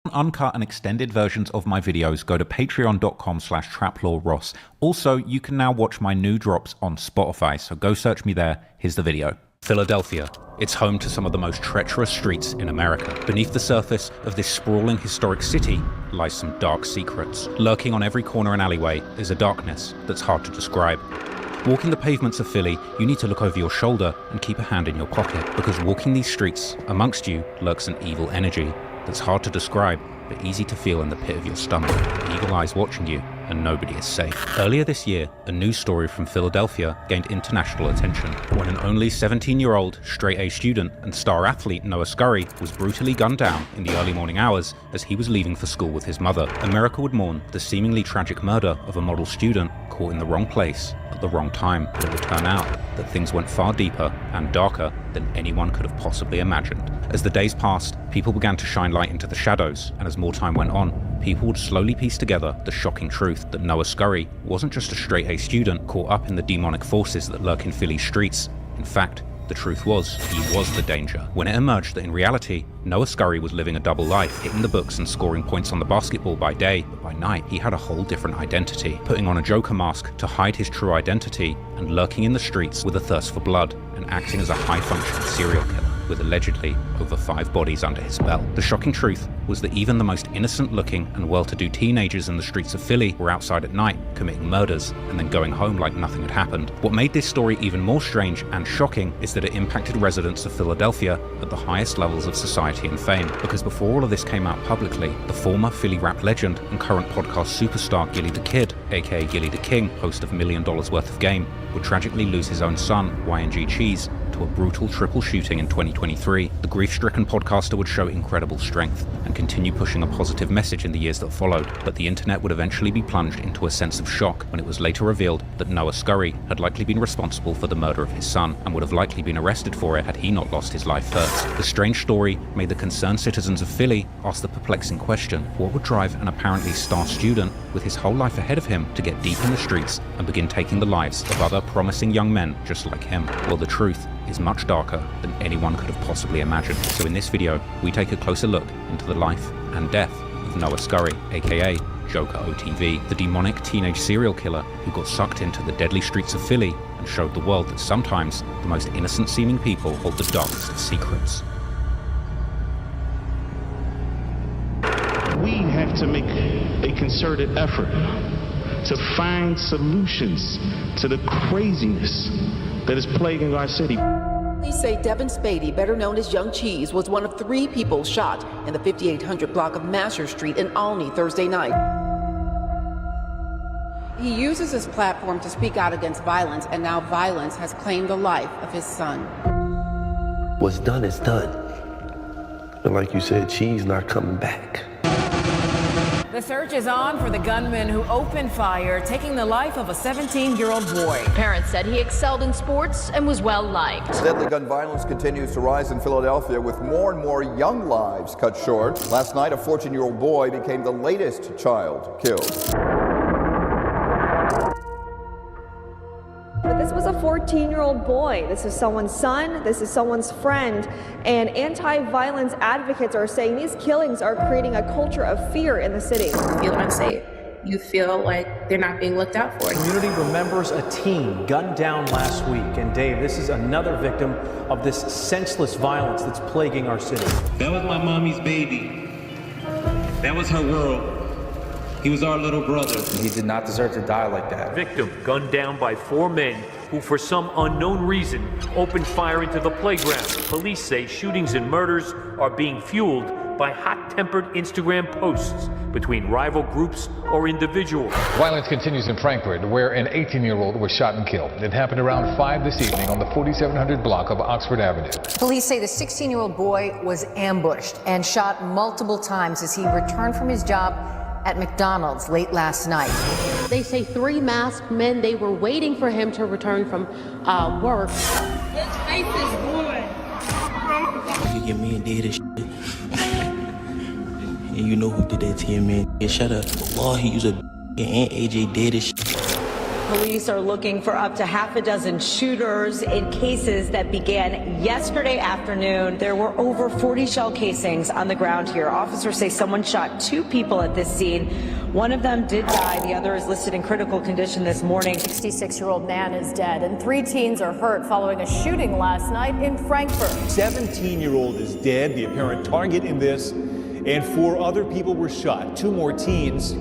Uncut and extended versions of my videos, go to patreon.com/traplawross. Also, you can now watch my new drops on Spotify, so go search me there. Here's the video. Philadelphia. It's home to some of the most treacherous streets in America. Beneath the surface of this sprawling historic city lies some dark secrets. Lurking on every corner and alleyway is a darkness that's hard to describe. Walking the pavements of Philly, you need to look over your shoulder and keep a hand in your pocket, because walking these streets, amongst you lurks an evil energy that's hard to describe, but easy to feel in the pit of your stomach. Eagle eyes watching you, and nobody is safe. Earlier this year, a news story from Philadelphia gained international attention when an only 17-year-old straight-A student and star athlete Noah Scurry was brutally gunned down in the early morning hours as he was leaving for school with his mother. America would mourn the seemingly tragic murder of a model student caught in the wrong place at the wrong time, but it would turn out that things went far deeper and darker than anyone could have possibly imagined. As the days passed, people began to shine light into the shadows, and as more time went on, people would slowly piece together the shocking truth that Noah Scurry wasn't just a straight-A student caught up in the demonic forces that lurk in Philly's streets. In fact, the truth was, he was the danger. When it emerged that in reality, Noah Scurry was living a double life, hitting the books and scoring points on the basketball by day, but by night, he had a whole different identity, putting on a Joker mask to hide his true identity and lurking in the streets with a thirst for blood and acting as a high-functioning serial killer with allegedly over 5 bodies under his belt. The shocking truth was that even the most innocent-looking and well-to-do teenagers in the streets of Philly were outside at night committing murders and then going home like nothing had happened. What made this story even more strange and shocking is that it impacted residents of Philadelphia at the highest levels of society and fame, because before all of this came out publicly, the former Philly rap legend and current podcast superstar Gilly the Kid, aka Gilly the King, host of $1 Million Worth of Game, would tragically lose his own son, YNG Cheese, to a brutal triple shooting in 2023. The grief-stricken podcaster would show incredible strength and continue pushing a positive message in the years that followed, but the internet would eventually be plunged into a sense of shock when it was later revealed that Noah Scurry had likely been responsible for the murder of his son and would have likely been arrested for it had he not lost his life first. The strange story made the concerned citizens of Philly ask the perplexing question: what would drive an apparently star student with his whole life ahead of him to get deep in the streets and begin taking the lives of other promising young men just like him? Well, the truth is much darker than anyone could have possibly imagined. So in this video, we take a closer look into the life and death of Noah Scurry, aka Joker OTV, the demonic teenage serial killer who got sucked into the deadly streets of Philly and showed the world that sometimes the most innocent-seeming people hold the darkest of secrets. We have to make a concerted effort to find solutions to the craziness that is plaguing our city. Police say Devin Spady, better known as Young Cheese, was one of 3 people shot in the 5800 block of Masher Street in Olney Thursday night. He uses his platform to speak out against violence, and now violence has claimed the life of his son. What's done is done. And like you said, Cheese not coming back. The search is on for the gunman who opened fire, taking the life of a 17-year-old boy. Parents said he excelled in sports and was well liked. Deadly gun violence continues to rise in Philadelphia, with more and more young lives cut short. Last night, a 14-year-old boy became the latest child killed. But this was a 14-year-old boy. This is someone's son, this is someone's friend, and anti-violence advocates are saying these killings are creating a culture of fear in the city. You feel unsafe. You feel like they're not being looked out for. The community remembers a teen gunned down last week, and Dave, this is another victim of this senseless violence that's plaguing our city. That was my mommy's baby. That was her world. He was our little brother. He did not deserve to die like that. Victim gunned down by 4 men who, for some unknown reason, opened fire into the playground. Police say shootings and murders are being fueled by hot-tempered Instagram posts between rival groups or individuals. Violence continues in Frankfurt, where an 18-year-old was shot and killed. It happened around 5 this evening on the 4700 block of Oxford Avenue. Police say the 16-year-old boy was ambushed and shot multiple times as he returned from his job at McDonald's late last night. They say 3 masked men, they were waiting for him to return from work. His face is good. You get me and did this shit. And you know who did that to your man. Shut up. Allah, he used a and AJ did this shit. Police are looking for up to half a dozen shooters in cases that began yesterday afternoon. There were over 40 shell casings on the ground here. Officers say someone shot 2 people at this scene. One of them did die. The other is listed in critical condition this morning. 66-year-old man is dead, and 3 teens are hurt following a shooting last night in Frankfurt. 17-year-old is dead, the apparent target in this, and 4 other people were shot. 2 more teens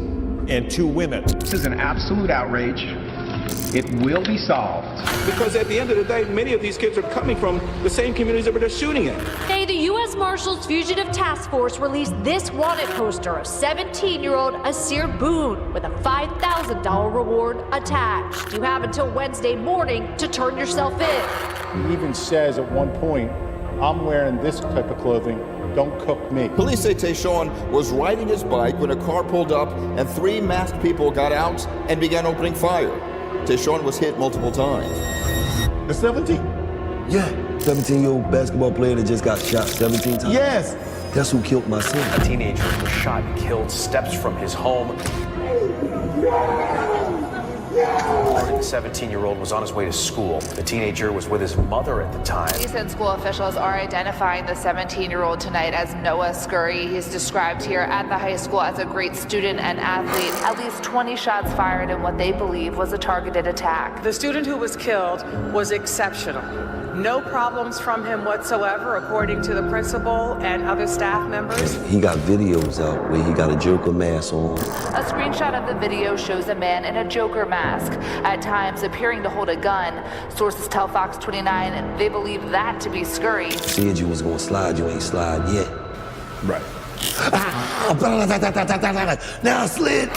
and 2 women. This is an absolute outrage. It will be solved. Because at the end of the day, many of these kids are coming from the same communities that they're shooting at. Today, the U.S. Marshals Fugitive Task Force released this wanted poster of 17-year-old Asir Boone with a $5,000 reward attached. You have until Wednesday morning to turn yourself in. He even says at one point, I'm wearing this type of clothing. Don't cook me. Police say Tayshawn was riding his bike when a car pulled up and 3 masked people got out and began opening fire. Tayshawn was hit multiple times. The 17? Yeah, 17-year-old basketball player that just got shot 17 times. Yes. That's who killed my son. A teenager was shot and killed steps from his home. The 17-year-old was on his way to school. The teenager was with his mother at the time. Police and school officials are identifying the 17-year-old tonight as Noah Scurry. He's described here at the high school as a great student and athlete. At least 20 shots fired in what they believe was a targeted attack. The student who was killed was exceptional. No problems from him whatsoever, according to the principal and other staff members. He got videos out where he got a Joker mask on. A screenshot of the video shows a man in a Joker mask, at times appearing to hold a gun. Sources tell Fox 29 they believe that to be Scurry. Said you was gonna slide, you ain't slide yet. Right. Now I slid.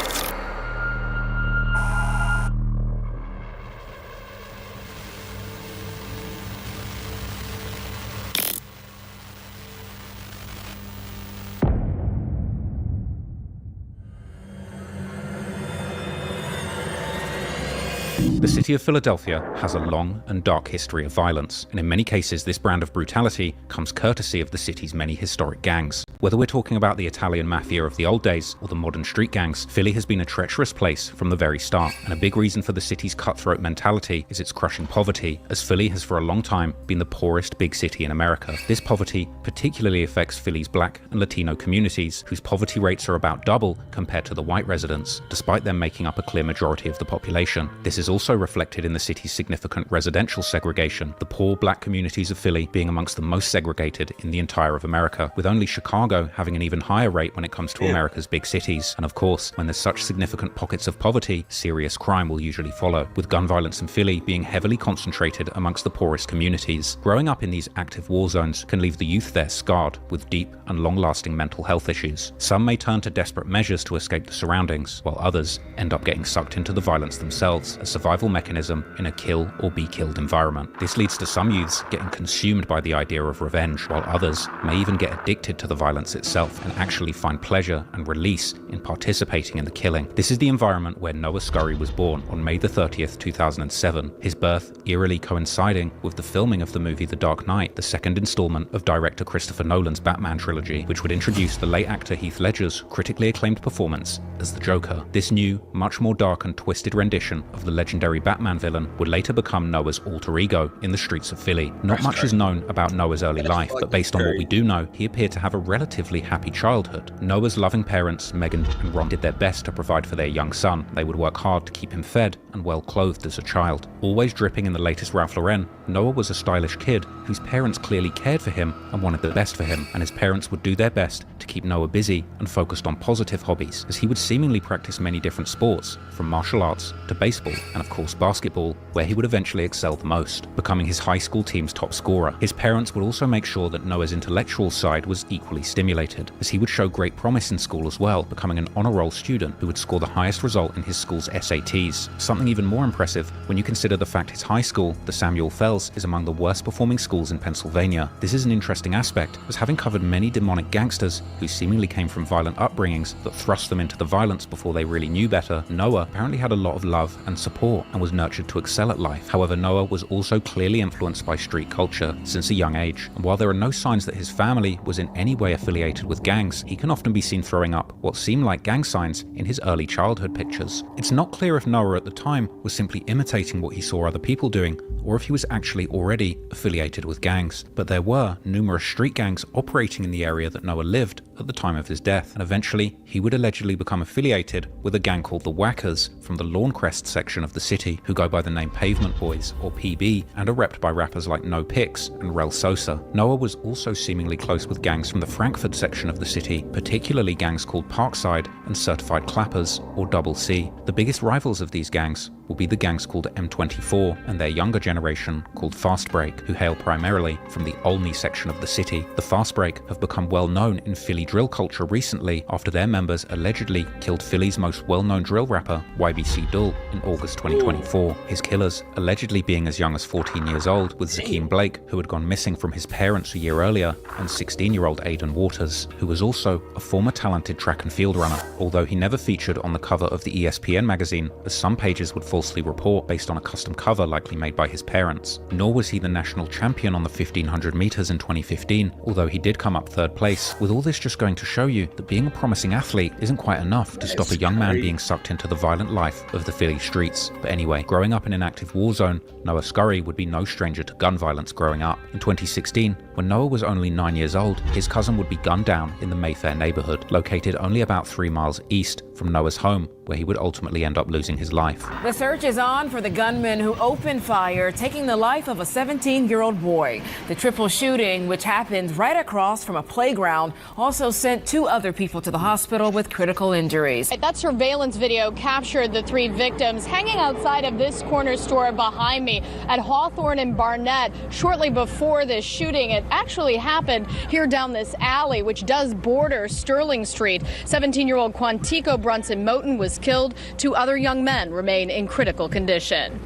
The city of Philadelphia has a long and dark history of violence, and in many cases this brand of brutality comes courtesy of the city's many historic gangs. Whether we're talking about the Italian mafia of the old days or the modern street gangs, Philly has been a treacherous place from the very start, and a big reason for the city's cutthroat mentality is its crushing poverty, as Philly has for a long time been the poorest big city in America. This poverty particularly affects Philly's Black and Latino communities, whose poverty rates are about double compared to the white residents, despite them making up a clear majority of the population. This is also reflected in the city's significant residential segregation, the poor Black communities of Philly being amongst the most segregated in the entire of America, with only Chicago having an even higher rate when it comes to America's big cities. And of course, when there's such significant pockets of poverty, serious crime will usually follow, with gun violence in Philly being heavily concentrated amongst the poorest communities. Growing up in these active war zones can leave the youth there scarred with deep and long-lasting mental health issues. Some may turn to desperate measures to escape the surroundings, while others end up getting sucked into the violence themselves, a survival mechanism in a kill or be killed environment. This leads to some youths getting consumed by the idea of revenge, while others may even get addicted to the violence itself and actually find pleasure and release in participating in the killing. This is the environment where Noah Scurry was born on May the 30th, 2007, his birth eerily coinciding with the filming of the movie The Dark Knight, the second installment of director Christopher Nolan's Batman trilogy, which would introduce the late actor Heath Ledger's critically acclaimed performance as the Joker. This new, much more dark and twisted rendition of the legendary Batman villain would later become Noah's alter ego in the streets of Philly. Not much is known about Noah's early life, but based on what we do know, he appeared to have a relatively happy childhood. Noah's loving parents, Megan and Ron, did their best to provide for their young son. They would work hard to keep him fed and well clothed as a child. Always dripping in the latest Ralph Lauren, Noah was a stylish kid whose parents clearly cared for him and wanted the best for him, and his parents would do their best to keep Noah busy and focused on positive hobbies, as he would seemingly practice many different sports, from martial arts to baseball, and of course basketball, where he would eventually excel the most, becoming his high school team's top scorer. His parents would also make sure that Noah's intellectual side was equally stimulated, as he would show great promise in school as well, becoming an honor roll student who would score the highest result in his school's SATs. Something even more impressive when you consider the fact his high school, the Samuel Fells, is among the worst performing schools in Pennsylvania. This is an interesting aspect, as having covered many demonic gangsters who seemingly came from violent upbringings that thrust them into the violence before they really knew better, Noah apparently had a lot of love and support sport and was nurtured to excel at life. However, Noah was also clearly influenced by street culture since a young age, and while there are no signs that his family was in any way affiliated with gangs, he can often be seen throwing up what seem like gang signs in his early childhood pictures. It's not clear if Noah at the time was simply imitating what he saw other people doing, or if he was actually already affiliated with gangs, but there were numerous street gangs operating in the area that Noah lived at the time of his death, and eventually he would allegedly become affiliated with a gang called the Whackers from the Lawncrest section of the city, who go by the name Pavement Boys, or PB, and are repped by rappers like No Pix and Rel Sosa. Noah was also seemingly close with gangs from the Frankfurt section of the city, particularly gangs called Parkside and Certified Clappers, or Double C. The biggest rivals of these gangs will be the gangs called M24 and their younger generation called Fast Break, who hail primarily from the Olney section of the city. The Fast Break have become well known in Philly drill culture recently after their members allegedly killed Philly's most well-known drill rapper, YBC Dull, in August 2024. His killers allegedly being as young as 14 years old, with Zakeem Blake, who had gone missing from his parents a year earlier, and 16-year-old Aiden Waters, who was also a former talented track and field runner, although he never featured on the cover of the ESPN magazine, as some pages would falsely report based on a custom cover likely made by his parents. Nor was he the national champion on the 1500 meters in 2015, although he did come up third place. With all this just going to show you that being a promising athlete isn't quite enough to stop a young man being sucked into the violent life of the Philly streets. But anyway, growing up in an active war zone, Noah Scurry would be no stranger to gun violence growing up. In 2016, when Noah was only 9 years old, his cousin would be gunned down in the Mayfair neighborhood, located only about 3 miles east from Noah's home, where he would ultimately end up losing his life. The search is on for the gunman who opened fire, taking the life of a 17-year-old boy. The triple shooting, which happened right across from a playground, also sent 2 other people to the hospital with critical injuries. That surveillance video captured the 3 victims hanging outside of this corner store behind me at Hawthorne and Barnett shortly before this shooting. It actually happened here down this alley, which does border Sterling Street. 17-year-old Quantico Brunson Moten was killed. 2 other young men remain in critical condition.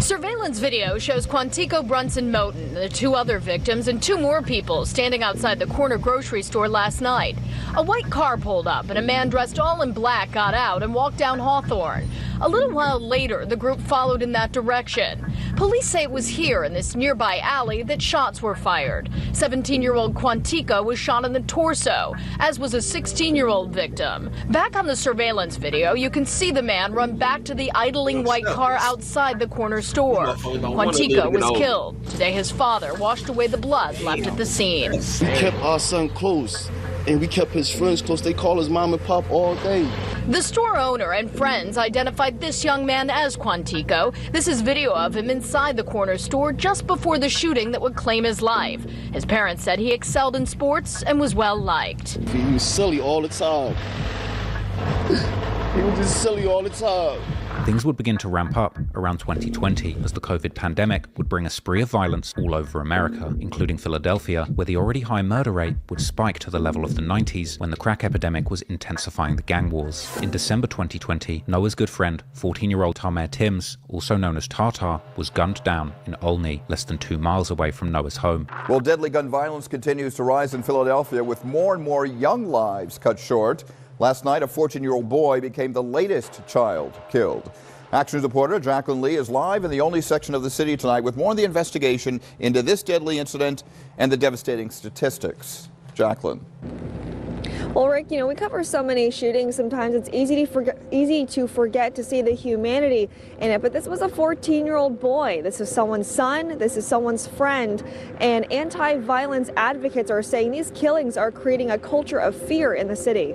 Surveillance video shows Quantico Brunson Moten, the 2 other victims, and 2 more people standing outside the corner grocery store last night. A white car pulled up and a man dressed all in black got out and walked down Hawthorne. A little while later, the group followed in that direction. Police say it was here in this nearby alley that shots were fired. 17-year-old Quantico was shot in the torso, as was a 16-year-old victim. Back on the surveillance video, you can see the man run back to the idling white car outside the corner store. Quantico was killed. Today, his father washed away the blood left at the scene. We kept our son close, and we kept his friends close. They call his mom and pop all day. The store owner and friends identified this young man as Quantico. This is video of him inside the corner store just before the shooting that would claim his life. His parents said he excelled in sports and was well liked. He was silly all the time. He was just silly all the time. Things would begin to ramp up around 2020 as the COVID pandemic would bring a spree of violence all over America, including Philadelphia, where the already high murder rate would spike to the level of the 90s when the crack epidemic was intensifying the gang wars. In December 2020, Noah's good friend, 14-year-old Tamer Timms, also known as Tartar, was gunned down in Olney, less than 2 miles away from Noah's home. Well, deadly gun violence continues to rise in Philadelphia with more and more young lives cut short. Last night, a 14-year-old boy became the latest child killed. Action reporter Jacqueline Lee is live in the Olney section of the city tonight with more on the investigation into this deadly incident and the devastating statistics. Jacqueline. Well, Rick, we cover so many shootings. Sometimes it's easy to forget to see the humanity in it. But this was a 14-year-old boy. This is someone's son. This is someone's friend. And anti-violence advocates are saying these killings are creating a culture of fear in the city.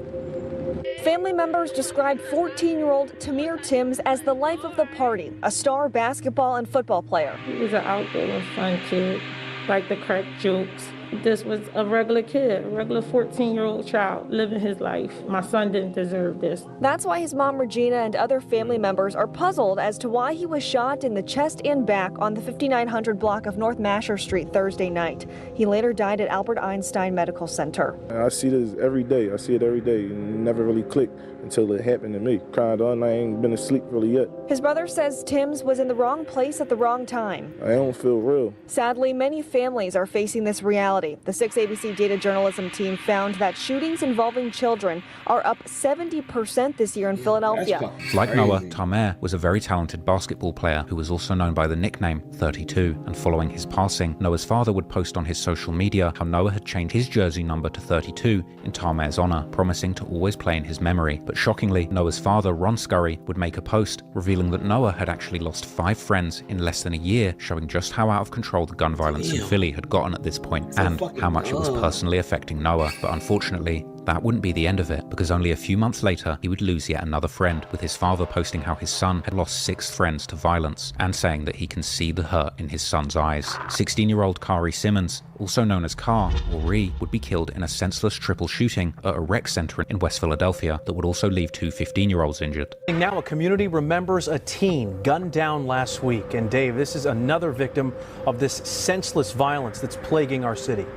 Family members describe 14-year-old Tamer Timms as the life of the party, a star basketball and football player. He was an outgoing fun kid, like the crack jokes. This was a regular kid, a regular 14-year-old child living his life. My son didn't deserve this. That's why his mom, Regina, and other family members are puzzled as to why he was shot in the chest and back on the 5900 block of North Masher Street Thursday night. He later died at Albert Einstein Medical Center. I see this every day. I see it every day. It never really clicked until it happened to me. Cried on, I ain't been asleep really yet. His brother says Timms was in the wrong place at the wrong time. I don't feel real. Sadly, many families are facing this reality. reality. The 6 ABC data journalism team found that shootings involving children are up 70% this year in Philadelphia. Like Noah, Tamer was a very talented basketball player who was also known by the nickname 32. And following his passing, Noah's father would post on his social media how Noah had changed his jersey number to 32 in Tamer's honor, promising to always play in his memory. But shockingly, Noah's father, Ron Scurry, would make a post revealing that Noah had actually lost 5 friends in less than a year, showing just how out of control the gun violence in Philly had gotten at this point and how much it was personally affecting Noah. But unfortunately, that wouldn't be the end of it, because only a few months later, he would lose yet another friend, with his father posting how his son had lost 6 friends to violence, and saying that he can see the hurt in his son's eyes. 16-year-old Kari Simmons, also known as Car or Ree, would be killed in a senseless triple shooting at a rec center in West Philadelphia that would also leave 2 15-year-olds injured. Now a community remembers a teen gunned down last week. And Dave, this is another victim of this senseless violence that's plaguing our city.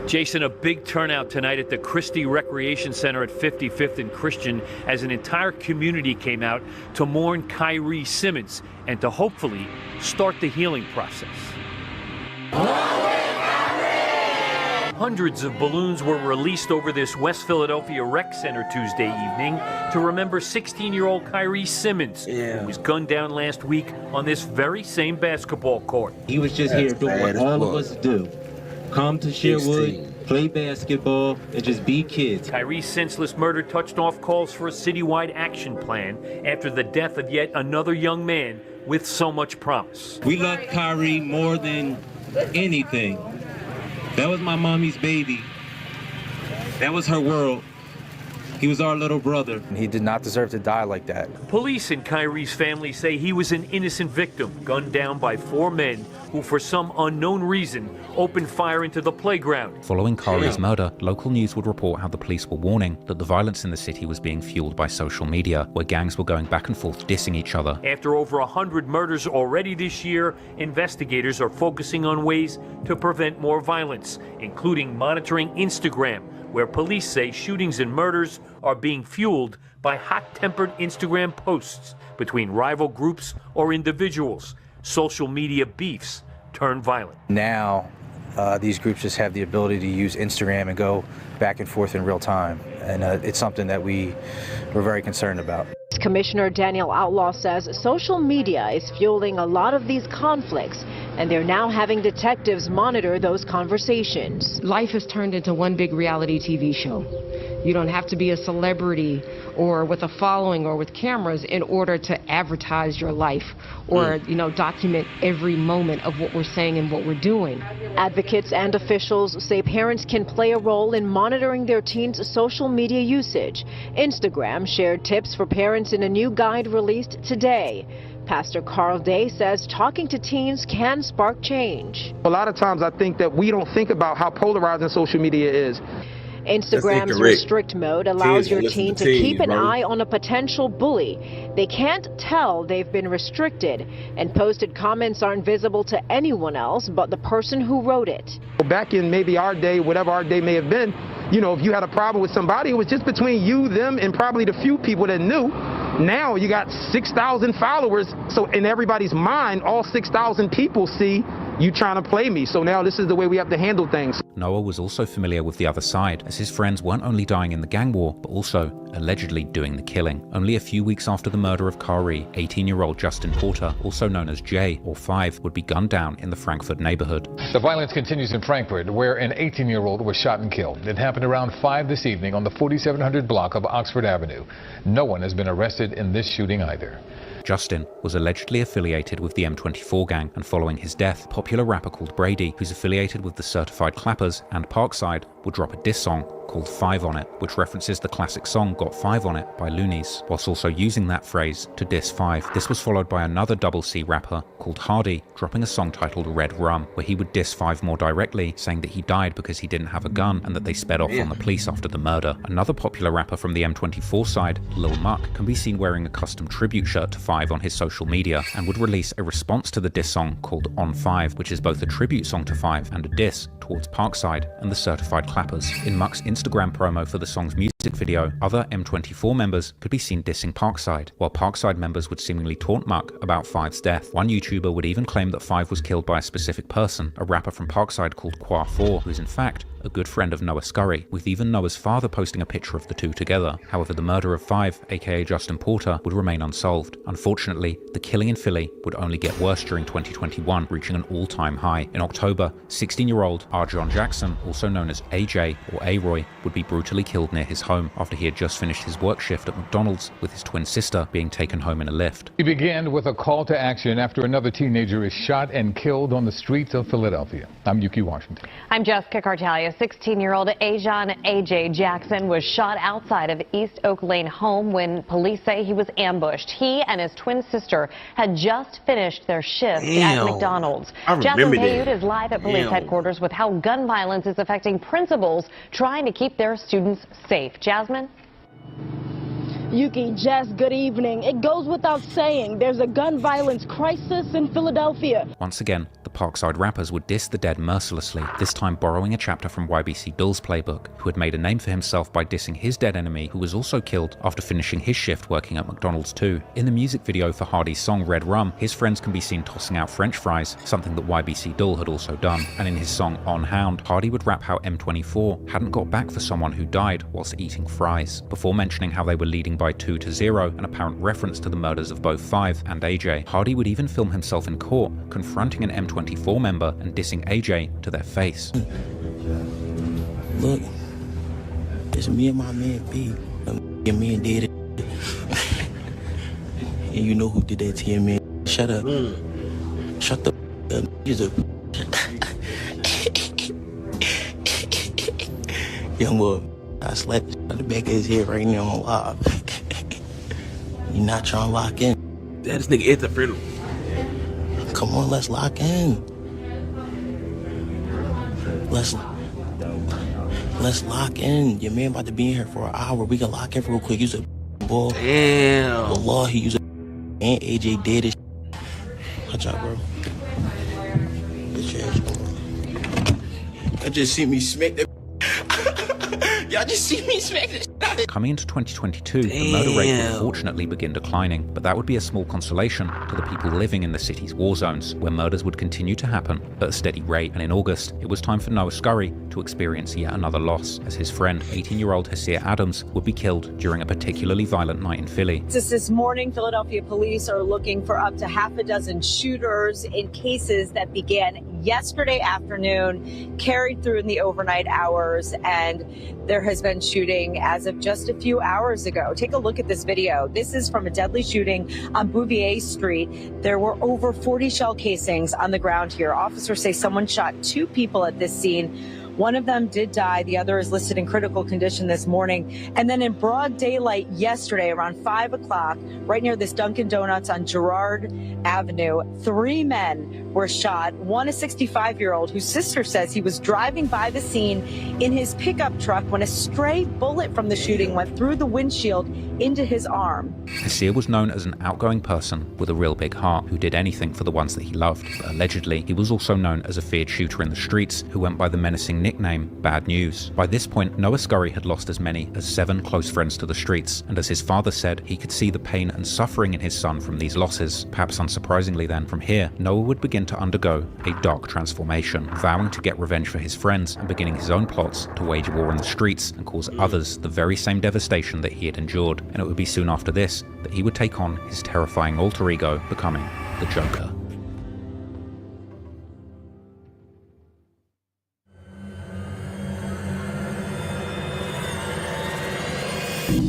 Jason, a big turnout tonight at the Christie Recreation Center at 55th and Christian as an entire community came out to mourn Kari Simmons and to hopefully start the healing process. Hundreds of balloons were released over this West Philadelphia Rec Center Tuesday evening to remember 16-year-old Kari Simmons, who was gunned down last week on this very same basketball court. He was just here doing what all of us do. Come to Sherwood, play basketball, and just be kids. Kyrie's senseless murder touched off calls for a citywide action plan after the death of yet another young man with so much promise. We love Kyrie more than anything. That was my mommy's baby. That was her world. He was our little brother. He did not deserve to die like that. Police and Kyrie's family say he was an innocent victim, gunned down by 4 men who, for some unknown reason, opened fire into the playground. Following Kari's murder, local news would report how the police were warning that the violence in the city was being fueled by social media, where gangs were going back and forth dissing each other. After over 100 murders already this year, investigators are focusing on ways to prevent more violence, including monitoring Instagram, where police say shootings and murders are being fueled by hot-tempered Instagram posts between rival groups or individuals. Social media beefs turn violent. Now, these groups just have the ability to use Instagram and go back and forth in real time. And it's something that we're very concerned about. Commissioner Daniel Outlaw says social media is fueling a lot of these conflicts, and they're now having detectives monitor those conversations. Life has turned into one big reality TV show. You don't have to be a celebrity or with a following or with cameras in order to advertise your life or, document every moment of what we're saying and what we're doing. Advocates and officials say parents can play a role in monitoring their teens' social media usage. Instagram shared tips for parents in a new guide released today. Pastor Carl Day says talking to teens can spark change. A lot of times I think that we don't think about how polarizing social media is. Instagram's restrict mode allows your teen to keep an eye on a potential bully. They can't tell they've been restricted, and posted comments aren't visible to anyone else but the person who wrote it. Back in maybe our day, whatever our day may have been, if you had a problem with somebody, it was just between you, them, and probably the few people that knew. Now you got 6,000 followers, so in everybody's mind, all 6,000 people see you trying to play me. So now this is the way we have to handle things. Noah was also familiar with the other side, as his friends weren't only dying in the gang war, but also allegedly doing the killing. Only a few weeks after the murder of Kari, 18-year-old Justin Porter, also known as Jay or 5, would be gunned down in the Frankfurt neighborhood. The violence continues in Frankfurt, where an 18-year-old was shot and killed. It happened around 5 this evening on the 4700 block of Oxford Avenue. No one has been arrested in this shooting either. Justin was allegedly affiliated with the M24 gang, and following his death, popular rapper called Brady, who's affiliated with the Certified Clappers and Parkside, would drop a diss song called 5 on It, which references the classic song Got 5 on It by Loonies, whilst also using that phrase to diss 5. This was followed by another Double C rapper called Hardy dropping a song titled Red Rum, where he would diss 5 more directly, saying that he died because he didn't have a gun and that they sped off on the police after the murder. Another popular rapper from the M24 side, Lil Muck, can be seen wearing a custom tribute shirt to 5 on his social media, and would release a response to the diss song called On 5, which is both a tribute song to 5 and a diss towards Parkside and the Certified Clappers. In Muck's Instagram promo for the song's music video, other M24 members could be seen dissing Parkside, while Parkside members would seemingly taunt muck about Five's death. One YouTuber would even claim that Five was killed by a specific person, a rapper from Parkside called Qua4, who is in fact a good friend of Noah SCURRY, with even Noah's father posting a picture of the two together. However, the murder of Five, aka Justin Porter, would remain unsolved. Unfortunately, the killing in Philly would only get worse during 2021, reaching an all-time high. In October, 16-year-old Arjon Jackson, also known as AJ or A-Roy, would be brutally killed near his home after he had just finished his work shift at McDonald's, with his twin sister being taken home in a lift. We began with a call to action after another teenager is shot and killed on the streets of Philadelphia. I'm Yuki Washington. I'm Jessica Cartalia. 16-year-old Ajon AJ Jackson was shot outside of East Oak Lane home when police say he was ambushed. He and his twin sister had just finished their shift at McDonald's. Jasmine Payute is live at police headquarters with how gun violence is affecting principals trying to keep their students safe. Jasmine? Yuki, Jess, good evening. It goes without saying, there's a gun violence crisis in Philadelphia. Once again, the Parkside rappers would diss the dead mercilessly, this time borrowing a chapter from YBC Dull's playbook, who had made a name for himself by dissing his dead enemy, who was also killed after finishing his shift working at McDonald's too. In the music video for Hardy's song Red Rum, his friends can be seen tossing out French fries, something that YBC Dull had also done. And in his song On Hound, Hardy would rap how M24 hadn't got back for someone who died whilst eating fries, before mentioning how they were leading by 2-0, an apparent reference to the murders of both Five and AJ. Hardy would even film himself in court, confronting an M24 member and dissing AJ to their face. Look, it's me and my man B. And me and did it. And you know who did that to your man. Shut up. Shut the up. Young boy, I slapped on the back of his head right now on live. You're not trying to lock in. That this nigga at the funeral. Come on, let's lock in. Let's lock in. Your man about to be in here for an hour. We can lock in real quick. Use a boy. Damn. The law, he used a and AJ did it. Watch out, bro. Bitch ass. I just see me smack that. Y'all just see me smack this. Coming into 2022, the murder rate would fortunately begin declining, but that would be a small consolation to the people living in the city's war zones, where murders would continue to happen at a steady rate. And in August, it was time for Noah SCURRY to experience yet another loss, as his friend, 18-year-old Hesea Adams, would be killed during a particularly violent night in Philly. Just this morning, Philadelphia police are looking for up to half a dozen shooters in cases that began yesterday afternoon, carried through in the overnight hours, and there has been shooting as of just a few hours ago. Take a look at this video. This is from a deadly shooting on Bouvier Street. There were over 40 shell casings on the ground here. Officers say someone shot 2 people at this scene. One of them did die. The other is listed in critical condition this morning. And then in broad daylight yesterday, around 5 o'clock, right near this Dunkin' Donuts on Girard Avenue, 3 men were shot. One, a 65-year-old whose sister says he was driving by the scene in his pickup truck when a stray bullet from the shooting went through the windshield into his arm. Hesea was known as an outgoing person with a real big heart who did anything for the ones that he loved, but allegedly he was also known as a feared shooter in the streets who went by the menacing nickname Bad News. By this point, Noah SCURRY had lost as many as 7 close friends to the streets, and as his father said, he could see the pain and suffering in his son from these losses. Perhaps unsurprisingly then, from here, Noah would begin to undergo a dark transformation, vowing to get revenge for his friends and beginning his own plots to wage war in the streets and cause others the very same devastation that he had endured. And it would be soon after this that he would take on his terrifying alter ego, becoming the Joker.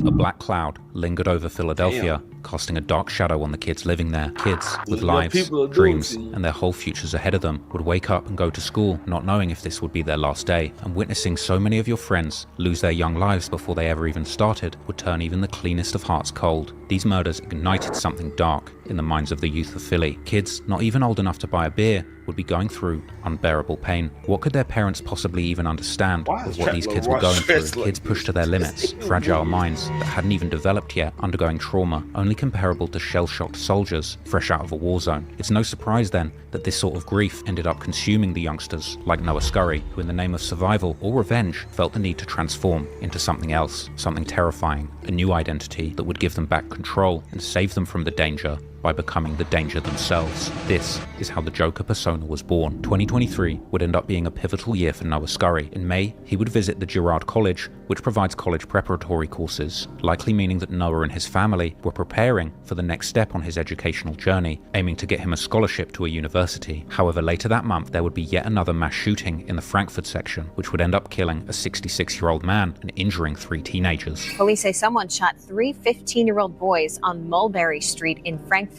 A black cloud lingered over Philadelphia, casting a dark shadow on the kids living there. Kids with lives, dreams, and their whole futures ahead of them would wake up and go to school not knowing if this would be their last day, and witnessing so many of your friends lose their young lives before they ever even started would turn even the cleanest of hearts cold. These murders ignited something dark in the minds of the youth of Philly. Kids, not even old enough to buy a beer, would be going through unbearable pain. What could their parents possibly even understand with what these kids were going through? Kids pushed to their limits, fragile minds that hadn't even developed yet, undergoing trauma, only only comparable to shell-shocked soldiers fresh out of a war zone. It's no surprise then that this sort of grief ended up consuming the youngsters like Noah Scurry, who in the name of survival or revenge felt the need to transform into something else, something terrifying, a new identity that would give them back control and save them from the danger by becoming the danger themselves. This is how the Joker persona was born. 2023 would end up being a pivotal year for Noah Scurry. In May, he would visit the Girard College, which provides college preparatory courses, likely meaning that Noah and his family were preparing for the next step on his educational journey, aiming to get him a scholarship to a university. However, later that month, there would be yet another mass shooting in the Frankfurt section, which would end up killing a 66-year-old man and injuring 3 teenagers. Police say someone shot 3 15-year-old boys on Mulberry Street in Frankfurt.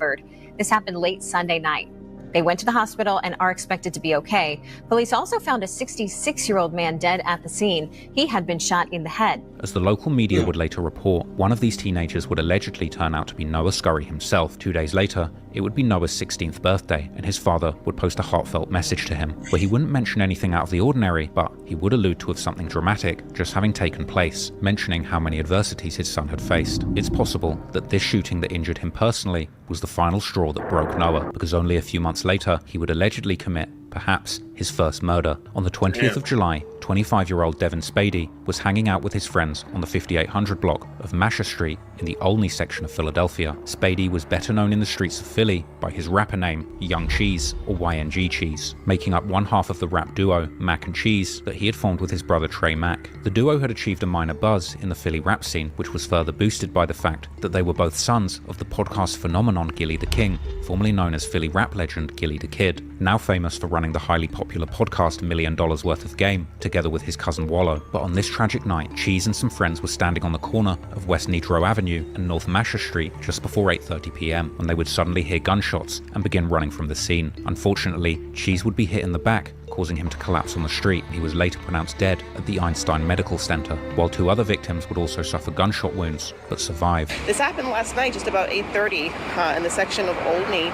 This happened late Sunday night. They went to the hospital and are expected to be okay. Police also found a 66-year-old man dead at the scene. He had been shot in the head. As the local media would later report, one of these teenagers would allegedly turn out to be Noah Scurry himself. 2 days later, it would be Noah's 16th birthday, and his father would post a heartfelt message to him, where he wouldn't mention anything out of the ordinary, but he would allude to something dramatic just having taken place, mentioning how many adversities his son had faced. It's possible that this shooting that injured him personally was the final straw that broke Noah, because only a few months later, he would allegedly commit, perhaps, his first murder. On the 20th of July, 25-year-old Devin Spady was hanging out with his friends on the 5800 block of Masher Street in the Olney section of Philadelphia. Spady was better known in the streets of Philly by his rapper name, Young Cheese, or YNG Cheese, making up one half of the rap duo, Mac and Cheese, that he had formed with his brother Trey Mac. The duo had achieved a minor buzz in the Philly rap scene, which was further boosted by the fact that they were both sons of the podcast phenomenon Gilly the King, formerly known as Philly rap legend Gilly the Kid, now famous for running the highly popular podcast $1 Million Worth of Game, together with his cousin Wallow. But on this tragic night, Cheese and some friends were standing on the corner of West Nedrow Avenue and North Masher Street just before 8:30 p.m. when they would suddenly hear gunshots and begin running from the scene. Unfortunately, Cheese would be hit in the back, causing him to collapse on the street. He was later pronounced dead at the Einstein Medical Center, while 2 other victims would also suffer gunshot wounds but survive. This happened last night, just about 8:30, in the section of Olney,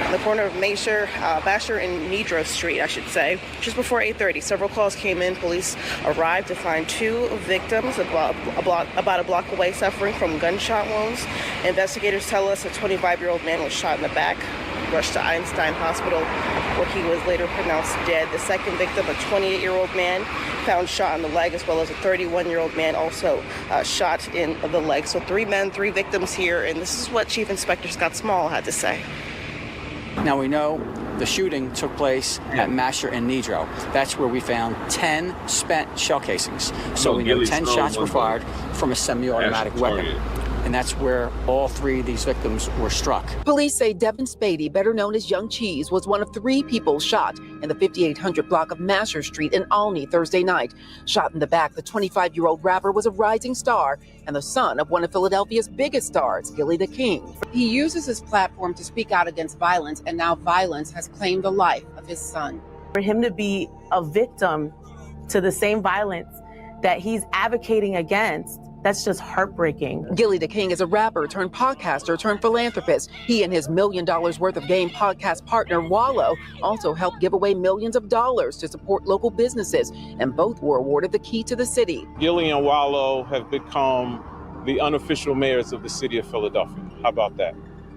on the corner of Masher and Nedrow Street, I should say. Just before 8:30, several calls came in. Police arrived to find 2 victims about a block away suffering from gunshot wounds. Investigators tell us a 25-year-old man was shot in the back, rushed to Einstein Hospital, where he was later pronounced dead. The second victim, a 28-year-old man, found shot in the leg, as well as a 31-year-old man also shot in the leg. So 3 men, 3 victims here, and this is what Chief Inspector Scott Small had to say. Now we know the shooting took place at Masher and Nedrow. That's where we found 10 spent shell casings. So we know 10 shots were fired from a semi-automatic weapon. And that's where all 3 of these victims were struck. Police say Devin Spady, better known as Young Cheese, was one of 3 people shot in the 5800 block of Masher Street in Olney Thursday night. Shot in the back, the 25-year-old rapper was a rising star and the son of one of Philadelphia's biggest stars, Gilly the King. He uses his platform to speak out against violence, and now violence has claimed the life of his son. For him to be a victim to the same violence that he's advocating against, that's just heartbreaking. Gilly the King is a rapper turned podcaster turned philanthropist. He and his $1 Million Worth of Game podcast partner Wallow also helped give away millions of dollars to support local businesses, and both were awarded the key to the city. Gilly and Wallow have become the unofficial mayors of the city of Philadelphia. How about that?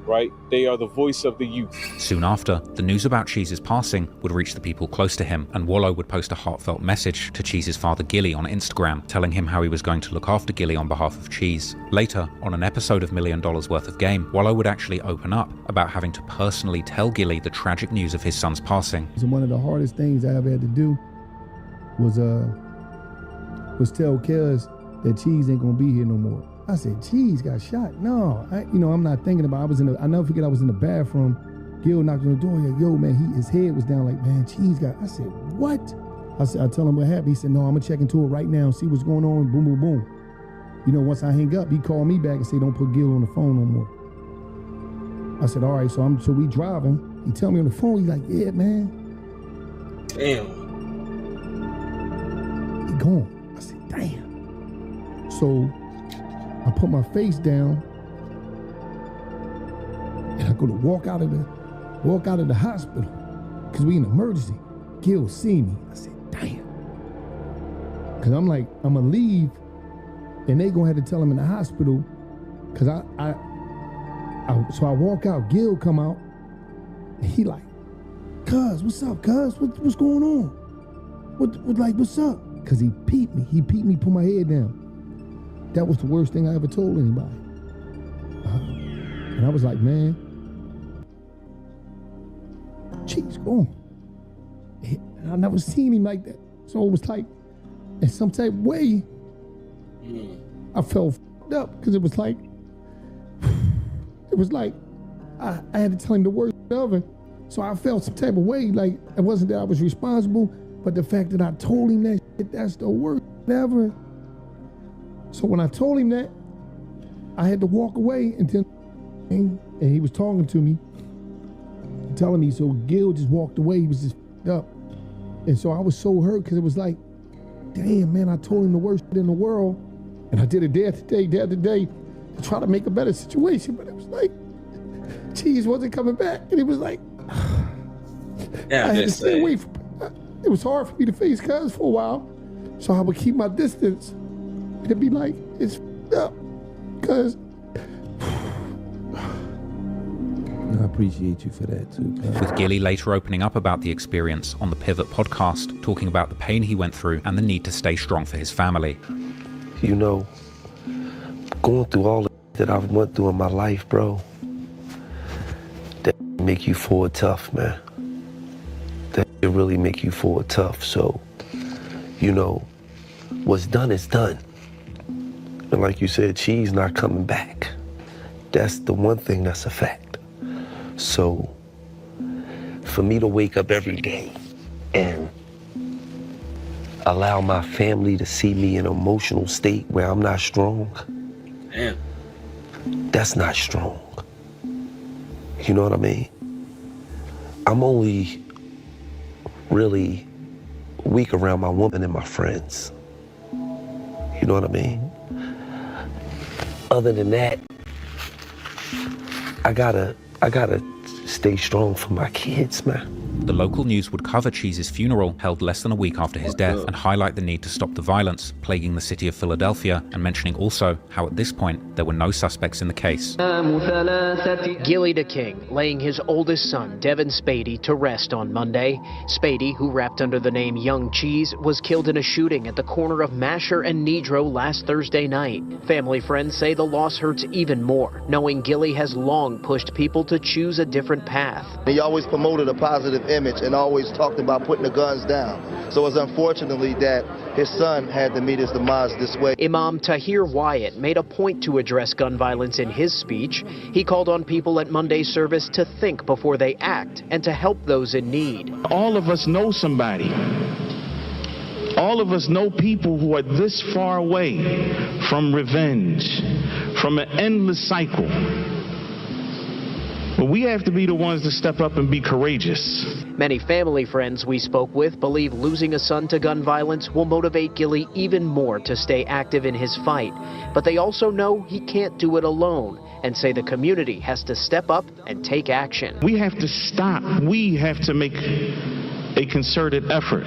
Right? They are the voice of the youth. Soon after, the news about Cheese's passing would reach the people close to him, and Wallow would post a heartfelt message to Cheese's father Gilly on Instagram, telling him how he was going to look after Gilly on behalf of Cheese. Later, on an episode of $1 Million Worth of Game, Wallow would actually open up about having to personally tell Gilly the tragic news of his son's passing. So one of the hardest things I ever had to do was tell Kels that Cheese ain't gonna be here no more. I said, Cheese got shot. No, I'm not thinking about it. I never forget I was in the bathroom. Gil knocked on the door. Like, yo, man, his head was down like, man, Cheese got. I said, what? I tell him what happened. He said, no, I'm gonna check into it right now and see what's going on. Boom, boom, boom. Once I hang up, he called me back and said, don't put Gil on the phone no more. I said, all right, so we driving. He tell me on the phone, he's like, yeah, man. Damn. He gone. I said, damn. So I put my face down and I go to walk out of the hospital because we in emergency. Gil see me. I said, damn. Because I'm like, I'm gonna leave and they gonna have to tell him in the hospital because So I walk out, Gil come out, and he like, cuz, what's up, cuz? What's going on? What's up? Cause he peeped me, put my head down. That was the worst thing I ever told anybody. And I was like, man, Cheese gone. And I never seen him like that. So it was like, in some type of way, I felt f***ed up because it was like I had to tell him the worst ever. So I felt some type of way, like it wasn't that I was responsible, but the fact that I told him that shit, that's the worst ever. So when I told him that, I had to walk away and he was talking to me, telling me, so Gil just walked away, he was just f***ed up. And so I was so hurt because it was like, damn, man, I told him the worst shit in the world. And I did it day after day to try to make a better situation. But it was like, Cheese wasn't coming back. And it was like, yeah, I had to stay away from it. It was hard for me to face cuz for a while. So I would keep my distance. And it'd be like, it's f***ed up. Cuz I appreciate you for that too. With Gilly later opening up about the experience on the Pivot podcast, talking about the pain he went through and the need to stay strong for his family. You know, going through all that I've went through in my life, bro, that make you forward tough, man. That really make you forward tough. So, you know, what's done is done. And like you said, Cheese not coming back. That's the one thing that's a fact. So, for me to wake up every day and allow my family to see me in an emotional state where I'm not strong, damn, that's not strong. You know what I mean? I'm only really weak around my woman and my friends. You know what I mean? Other than that, I gotta stay strong for my kids, man. The local news would cover Cheese's funeral, held less than a week after his death, and highlight the need to stop the violence plaguing the city of Philadelphia, and mentioning also how at this point there were no suspects in the case. Gilly DeKing laying his oldest son, Devin Spady, to rest on Monday. Spady, who rapped under the name Young Cheese, was killed in a shooting at the corner of Masher and Nedrow last Thursday night. Family friends say the loss hurts even more, knowing Gilly has long pushed people to choose a different path. He always promoted a positive image and always talked about putting the guns down. So it's unfortunately that his son had to meet his demise this way. Imam Tahir Wyatt made a point to address gun violence in his speech. He called on people at Monday's service to think before they act and to help those in need. All of us know somebody. All of us know people who are this far away from revenge, from an endless cycle. But we have to be the ones to step up and be courageous. Many family friends we spoke with believe losing a son to gun violence will motivate Gilly even more to stay active in his fight. But they also know he can't do it alone and say the community has to step up and take action. We have to stop. We have to make a concerted effort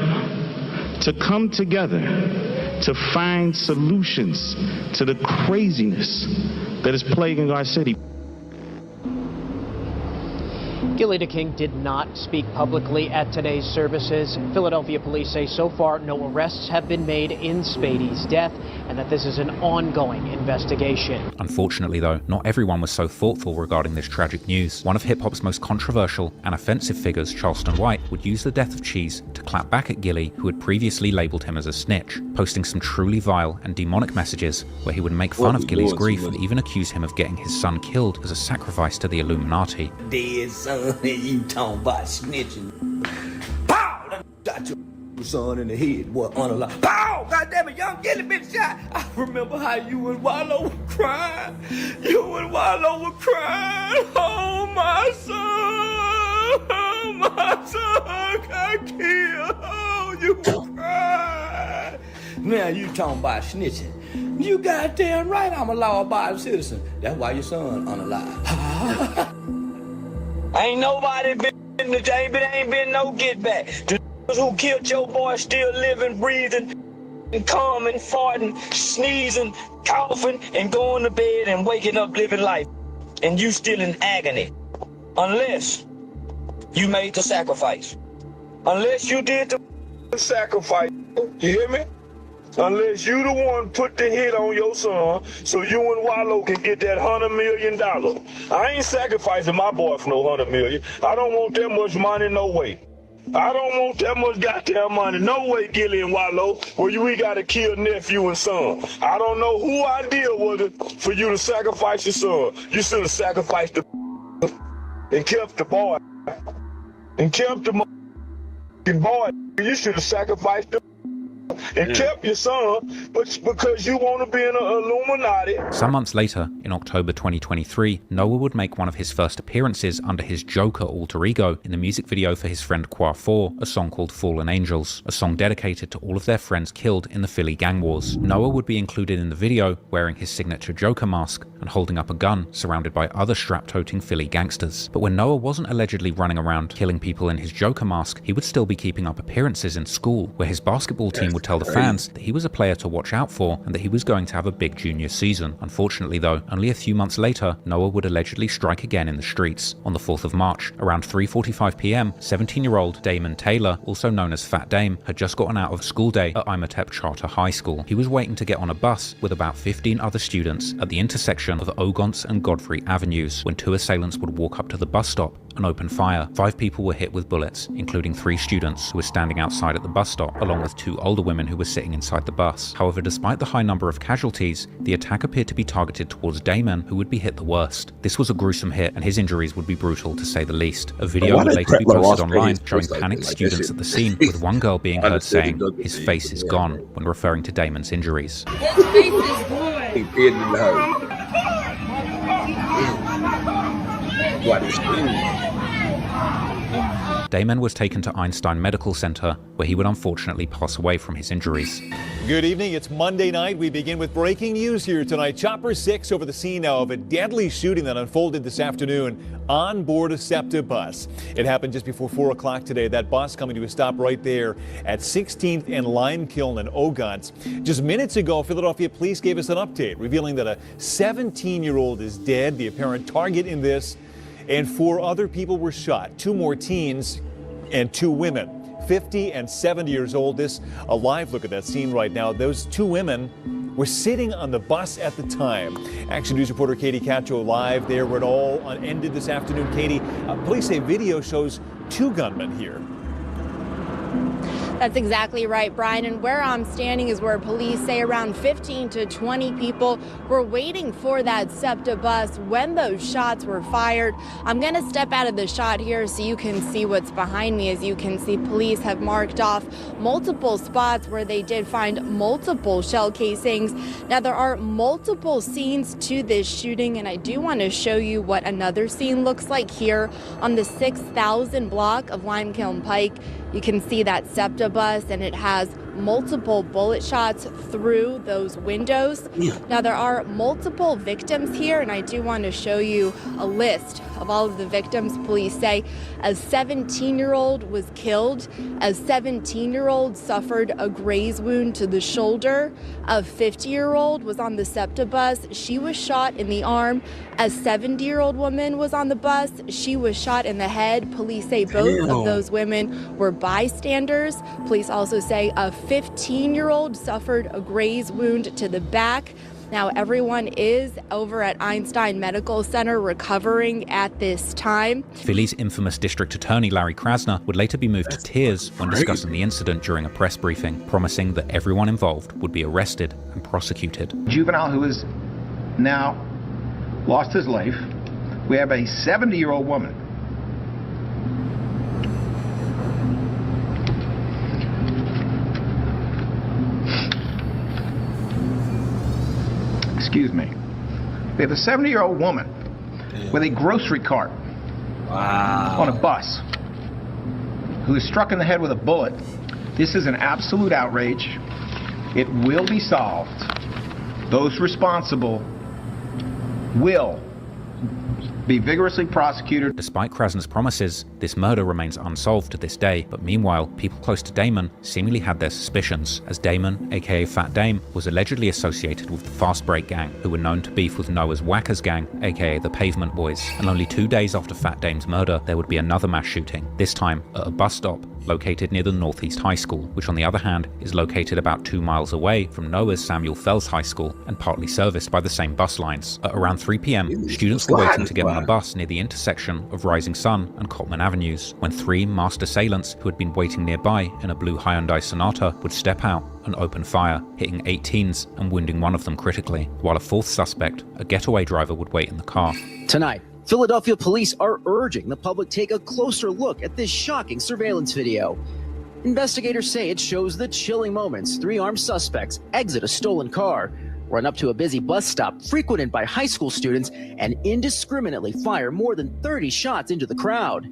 to come together to find solutions to the craziness that is plaguing our city. Gilly DeKing did not speak publicly at today's services. Philadelphia police say so far no arrests have been made in Spady's death and that this is an ongoing investigation. Unfortunately though, not everyone was so thoughtful regarding this tragic news. One of hip-hop's most controversial and offensive figures, Charleston White, would use the death of Cheese to clap back at Gilly, who had previously labeled him as a snitch, posting some truly vile and demonic messages where he would make fun of Gilly's grief and even accuse him of getting his son killed as a sacrifice to the Illuminati. Dead son, you talking about snitching. Pow! Shot your son in the head, boy, on a lie. Pow! Goddamn it, young Gilly been shot. I remember how you and Wallow were crying. You and Wallow were crying. Oh, my son. Oh, my son got killed. Oh, you were crying. Now you talking about snitching. You goddamn right I'm a law-abiding citizen. That's why your son unalive. Ain't nobody been, ain't been no get back. The who killed your boy still living, breathing, and coming, farting, sneezing, coughing, and going to bed and waking up living life. and you still in agony. Unless you made the sacrifice. Unless you did the sacrifice. You hear me? Unless you the one put the hit on your son so you and Wallow can get that $100 million. I ain't sacrificing my boy for no $100 million. I don't want that much money, no way. I don't want that much goddamn money. No way, Gilly and Wallow, where we gotta kill nephew and son. I don't know who idea was it for you to sacrifice your son. You should have sacrificed the and kept the boy. And kept the boy. You should have sacrificed the and kept your son, but because you want to be in an Illuminati. Some months later, in October 2023, Noah would make one of his first appearances under his Joker alter ego in the music video for his friend Qua 4, a song called Fallen Angels, a song dedicated to all of their friends killed in the Philly gang wars. Noah would be included in the video wearing his signature Joker mask and holding up a gun surrounded by other strap-toting Philly gangsters. But when Noah wasn't allegedly running around killing people in his Joker mask, he would still be keeping up appearances in school, where his basketball team would tell the fans that he was a player to watch out for and that he was going to have a big junior season. Unfortunately though, only a few months later, Noah would allegedly strike again in the streets. On the 4th of March, around 3:45 p.m, 17-year-old Damon Taylor, also known as Fat Dame, had just gotten out of school day at Imhotep Charter High School. He was waiting to get on a bus with about 15 other students at the intersection of Ogontz and Godfrey Avenues when two assailants would walk up to the bus stop and open fire. 5 people were hit with bullets, including 3 students who were standing outside at the bus stop, along with 2 older women who were sitting inside the bus. However, despite the high number of casualties, the attack appeared to be targeted towards Damon, who would be hit the worst. This was a gruesome hit, and his injuries would be brutal to say the least. A video would later be posted online showing panicked students at the scene, with one girl being heard saying, "His face is gone," when referring to Damon's injuries. His face is gone. Damon was taken to Einstein Medical Center, where he would unfortunately pass away from his injuries. Good evening. It's Monday night. We begin with breaking news here tonight. Chopper 6 over the scene now of a deadly shooting that unfolded this afternoon on board a SEPTA bus. It happened just before 4 o'clock today. That bus coming to a stop right there at 16th and Limekiln in Ogontz. Just minutes ago, Philadelphia police gave us an update revealing that a 17-year-old is dead, the apparent target in this, and 4 other people were shot. 2 more teens and 2 women, 50 and 70 years old. This, a live look at that scene right now. Those 2 women were sitting on the bus at the time. Action News reporter Katie Cacho live there where it all ended this afternoon. Katie, police say video shows 2 gunmen here. That's exactly right, Brian. And where I'm standing is where police say around 15 to 20 people were waiting for that SEPTA bus when those shots were fired. I'm going to step out of the shot here so you can see what's behind me. As you can see, police have marked off multiple spots where they did find multiple shell casings. Now, there are multiple scenes to this shooting, and I do want to show you what another scene looks like here on the 6000 block of Limekiln Pike. You can see that SEPTA bus, and it has multiple bullet shots through those windows. Now, there are multiple victims here, and I do want to show you a list of all of the victims. Police say a 17-year-old was killed. A 17-year-old suffered a graze wound to the shoulder. A 50-year-old was on the SEPTA bus. She was shot in the arm. A 70-year-old woman was on the bus. She was shot in the head. Police say both of those women were bystanders. Police also say a 15-year-old suffered a graze wound to the back. Now, everyone is over at Einstein Medical Center recovering at this time. Philly's infamous district attorney Larry Krasner would later be moved to tears when discussing the incident during a press briefing, promising that everyone involved would be arrested and prosecuted. Juvenile who has now lost his life. We have a 70-year-old woman. Excuse me. We have a 70-year-old woman with a grocery cart on a bus who is struck in the head with a bullet. This is an absolute outrage. It will be solved. Those responsible will be vigorously prosecuted. Despite Krasner's promises, this murder remains unsolved to this day, but meanwhile, people close to Damon seemingly had their suspicions, as Damon, aka Fat Dame, was allegedly associated with the Fast Break gang, who were known to beef with Noah's Whackers gang, aka the Pavement Boys. And only 2 days after Fat Dame's murder, there would be another mass shooting, this time at a bus stop located near the Northeast High School, which on the other hand is located about 2 miles away from Noah's Samuel Fells High School and partly serviced by the same bus lines. At around 3 p.m, students were waiting to get on a bus near the intersection of Rising Sun and Cotman Avenues, when 3 masked assailants who had been waiting nearby in a blue Hyundai Sonata would step out and open fire, hitting 8 teens and wounding one of them critically, while a 4th suspect, a getaway driver, would wait in the car. Tonight, Philadelphia police are urging the public take a closer look at this shocking surveillance video. Investigators say it shows the chilling moments 3 armed suspects exit a stolen car, run up to a busy bus stop frequented by high school students, and indiscriminately fire more than 30 shots into the crowd.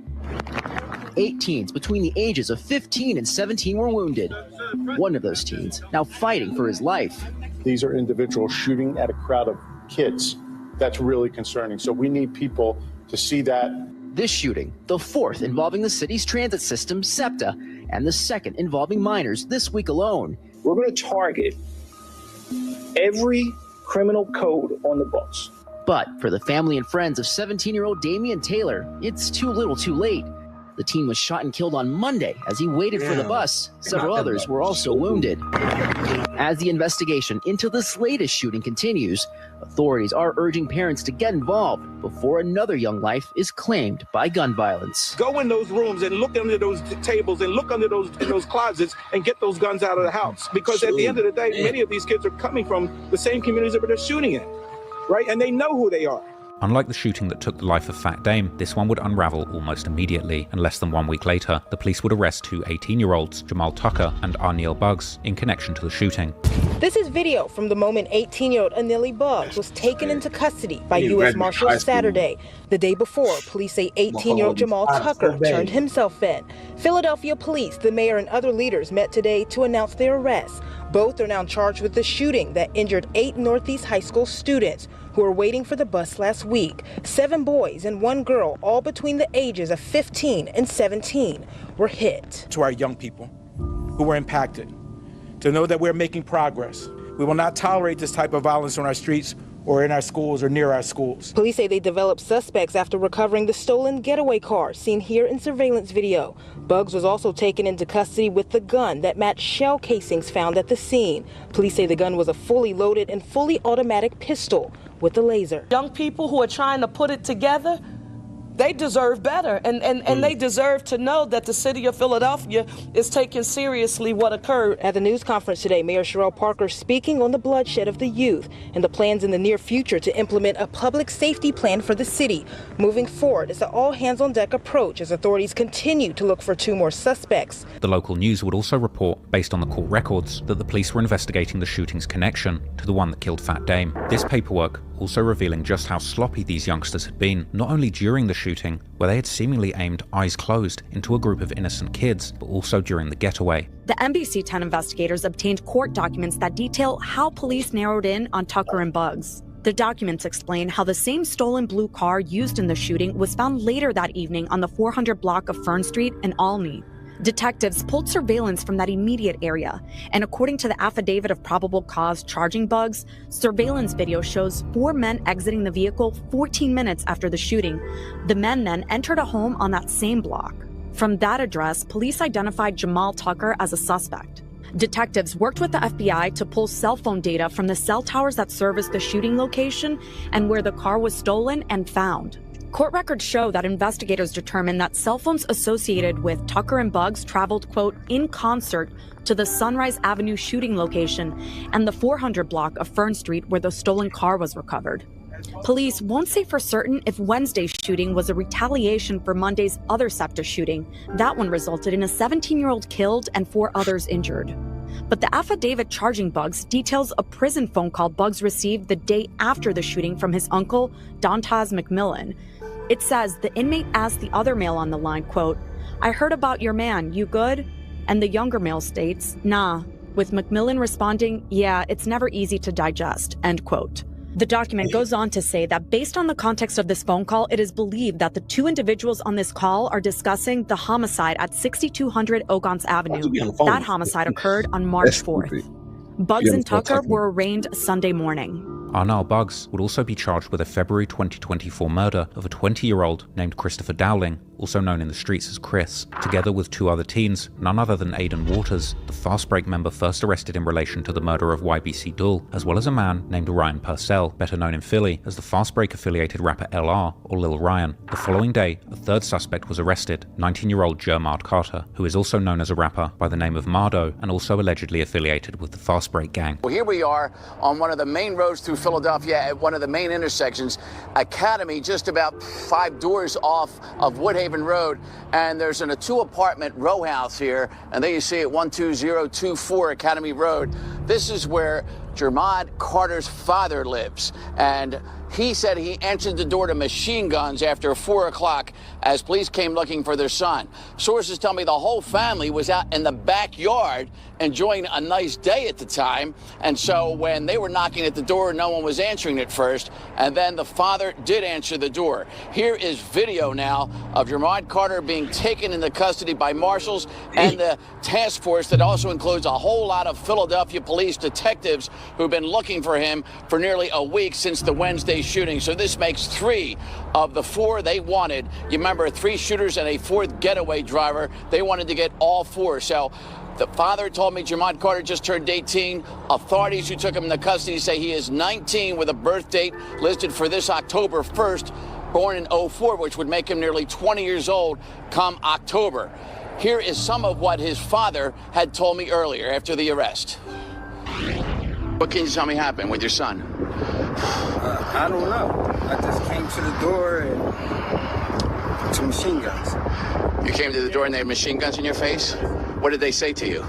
8 teens between the ages of 15 and 17 were wounded. One of those teens now fighting for his life. These are individuals shooting at a crowd of kids. That's really concerning. So we need people to see that. This shooting, the 4th involving the city's transit system, SEPTA, and the 2nd involving minors this week alone. We're going to target every criminal code on the books. But for the family and friends of 17-year-old Damian Taylor, it's too little too late. The teen was shot and killed on Monday as he waited for the bus. Several others were also wounded. As the investigation into this latest shooting continues, authorities are urging parents to get involved before another young life is claimed by gun violence. Go in those rooms and look under those tables and look under those closets and get those guns out of the house. Because at the end of the day, many of these kids are coming from the same communities that they're shooting in, right? And they know who they are. Unlike the shooting that took the life of Fat Dame, this one would unravel almost immediately, and less than 1 week later, the police would arrest 2 18-year-olds, Jamal Tucker and Arneal Buggs, in connection to the shooting. This is video from the moment 18-year-old Arneal Buggs was taken into custody by U.S. Marshals Saturday. The day before, police say 18-year-old Jamal Tucker turned himself in. Philadelphia police, the mayor, and other leaders met today to announce their arrests. Both are now charged with the shooting that injured 8 Northeast High School students who were waiting for the bus last week. 7 boys and 1 girl, all between the ages of 15 and 17, were hit. To our young people who were impacted, to know that we're making progress. We will not tolerate this type of violence on our streets or in our schools or near our schools. Police say they developed suspects after recovering the stolen getaway car seen here in surveillance video. Buggs was also taken into custody with the gun that matched shell casings found at the scene. Police say the gun was a fully loaded and fully automatic pistol with a laser. Young people who are trying to put it together, they deserve better, and they deserve to know that the city of Philadelphia is taking seriously what occurred. At the news conference today, Mayor Sherrell Parker speaking on the bloodshed of the youth and the plans in the near future to implement a public safety plan for the city. Moving forward, it's an all-hands-on-deck approach as authorities continue to look for 2 more suspects. The local news would also report, based on the court records, that the police were investigating the shooting's connection to the one that killed Fat Dame. This paperwork also revealing just how sloppy these youngsters had been, not only during the shooting, where they had seemingly aimed eyes closed into a group of innocent kids, but also during the getaway. The NBC 10 investigators obtained court documents that detail how police narrowed in on Tucker and Buggs. The documents explain how the same stolen blue car used in the shooting was found later that evening on the 400 block of Fern Street in Olney. Detectives pulled surveillance from that immediate area, and according to the affidavit of probable cause charging Buggs, surveillance video shows 4 men exiting the vehicle 14 minutes after the shooting. The men then entered a home on that same block. From that address, police identified Jamal Tucker as a suspect. Detectives worked with the FBI to pull cell phone data from the cell towers that service the shooting location and where the car was stolen and found. Court records show that investigators determined that cell phones associated with Tucker and Buggs traveled, quote, in concert to the Sunrise Avenue shooting location and the 400 block of Fern Street where the stolen car was recovered. Police won't say for certain if Wednesday's shooting was a retaliation for Monday's other SEPTA shooting. That one resulted in a 17-year-old killed and 4 others injured. But the affidavit charging Buggs details a prison phone call Buggs received the day after the shooting from his uncle, Dontaz McMillan. It says the inmate asked the other male on the line, quote, "I heard about your man, you good?" And the younger male states, "Nah," with McMillan responding, "Yeah, it's never easy to digest," end quote. The document goes on to say that based on the context of this phone call, it is believed that the two individuals on this call are discussing the homicide at 6200 Ogons Avenue. That homicide occurred on March 4th. Bugs and Tucker were arraigned Sunday morning. Arnall Buggs would also be charged with a February 2024 murder of a 20-year-old named Christopher Dowling, also known in the streets as Chris. Together with two other teens, none other than Aidan Waters, the Fast Break member first arrested in relation to the murder of YBC Dull, as well as a man named Ryan Purcell, better known in Philly as the Fast Break-affiliated rapper LR, or Lil Ryan. The following day, a third suspect was arrested, 19-year-old Jermard Carter, who is also known as a rapper by the name of Mardo, and also allegedly affiliated with the Fast Break gang. Well, here we are on one of the main roads through Philadelphia at one of the main intersections, Academy, just about 5 doors off of Woodhaven Road, and there's a 2-apartment row house here, and there you see it, 12024 Academy Road. This is where Jermard Carter's father lives, and he said he answered the door to machine guns after 4 o'clock as police came looking for their son. Sources tell me the whole family was out in the backyard enjoying a nice day at the time, and so when they were knocking at the door, no one was answering it first, and then the father did answer the door. Here is video now of Jermard Carter being taken into custody by marshals and the task force that also includes a whole lot of Philadelphia police detectives who've been looking for him for nearly a week since the Wednesday shooting. So this makes 3 of the 4 they wanted. You remember 3 shooters and a 4th getaway driver. They wanted to get all 4. So the father told me Jermard Carter just turned 18. Authorities who took him into custody say he is 19 with a birth date listed for this October 1st, born in 04, which would make him nearly 20 years old come October. Here is some of what his father had told me earlier after the arrest. What can you tell me happened with your son? I don't know. I just came to the door and to machine guns. You came to the door and they had machine guns in your face? What did they say to you?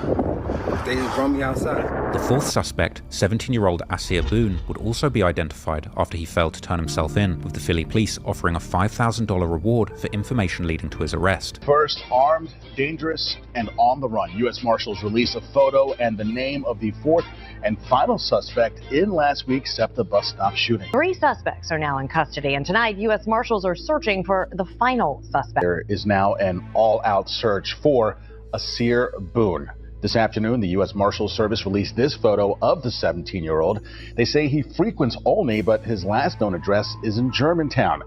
They just brought me outside. The 4th suspect, 17-year-old Asir Boone, would also be identified after he failed to turn himself in, with the Philly police offering a $5,000 reward for information leading to his arrest. First, armed, dangerous, and on the run. U.S. Marshals release a photo and the name of the 4th and final suspect in last week's SEPTA bus stop shooting. 3 suspects are now in custody, and tonight U.S. Marshals are searching for the final suspect. There is now an all-out search for Asir Boone. This afternoon, the U.S. Marshals Service released this photo of the 17-year-old. They say he frequents Olney, but his last known address is in Germantown.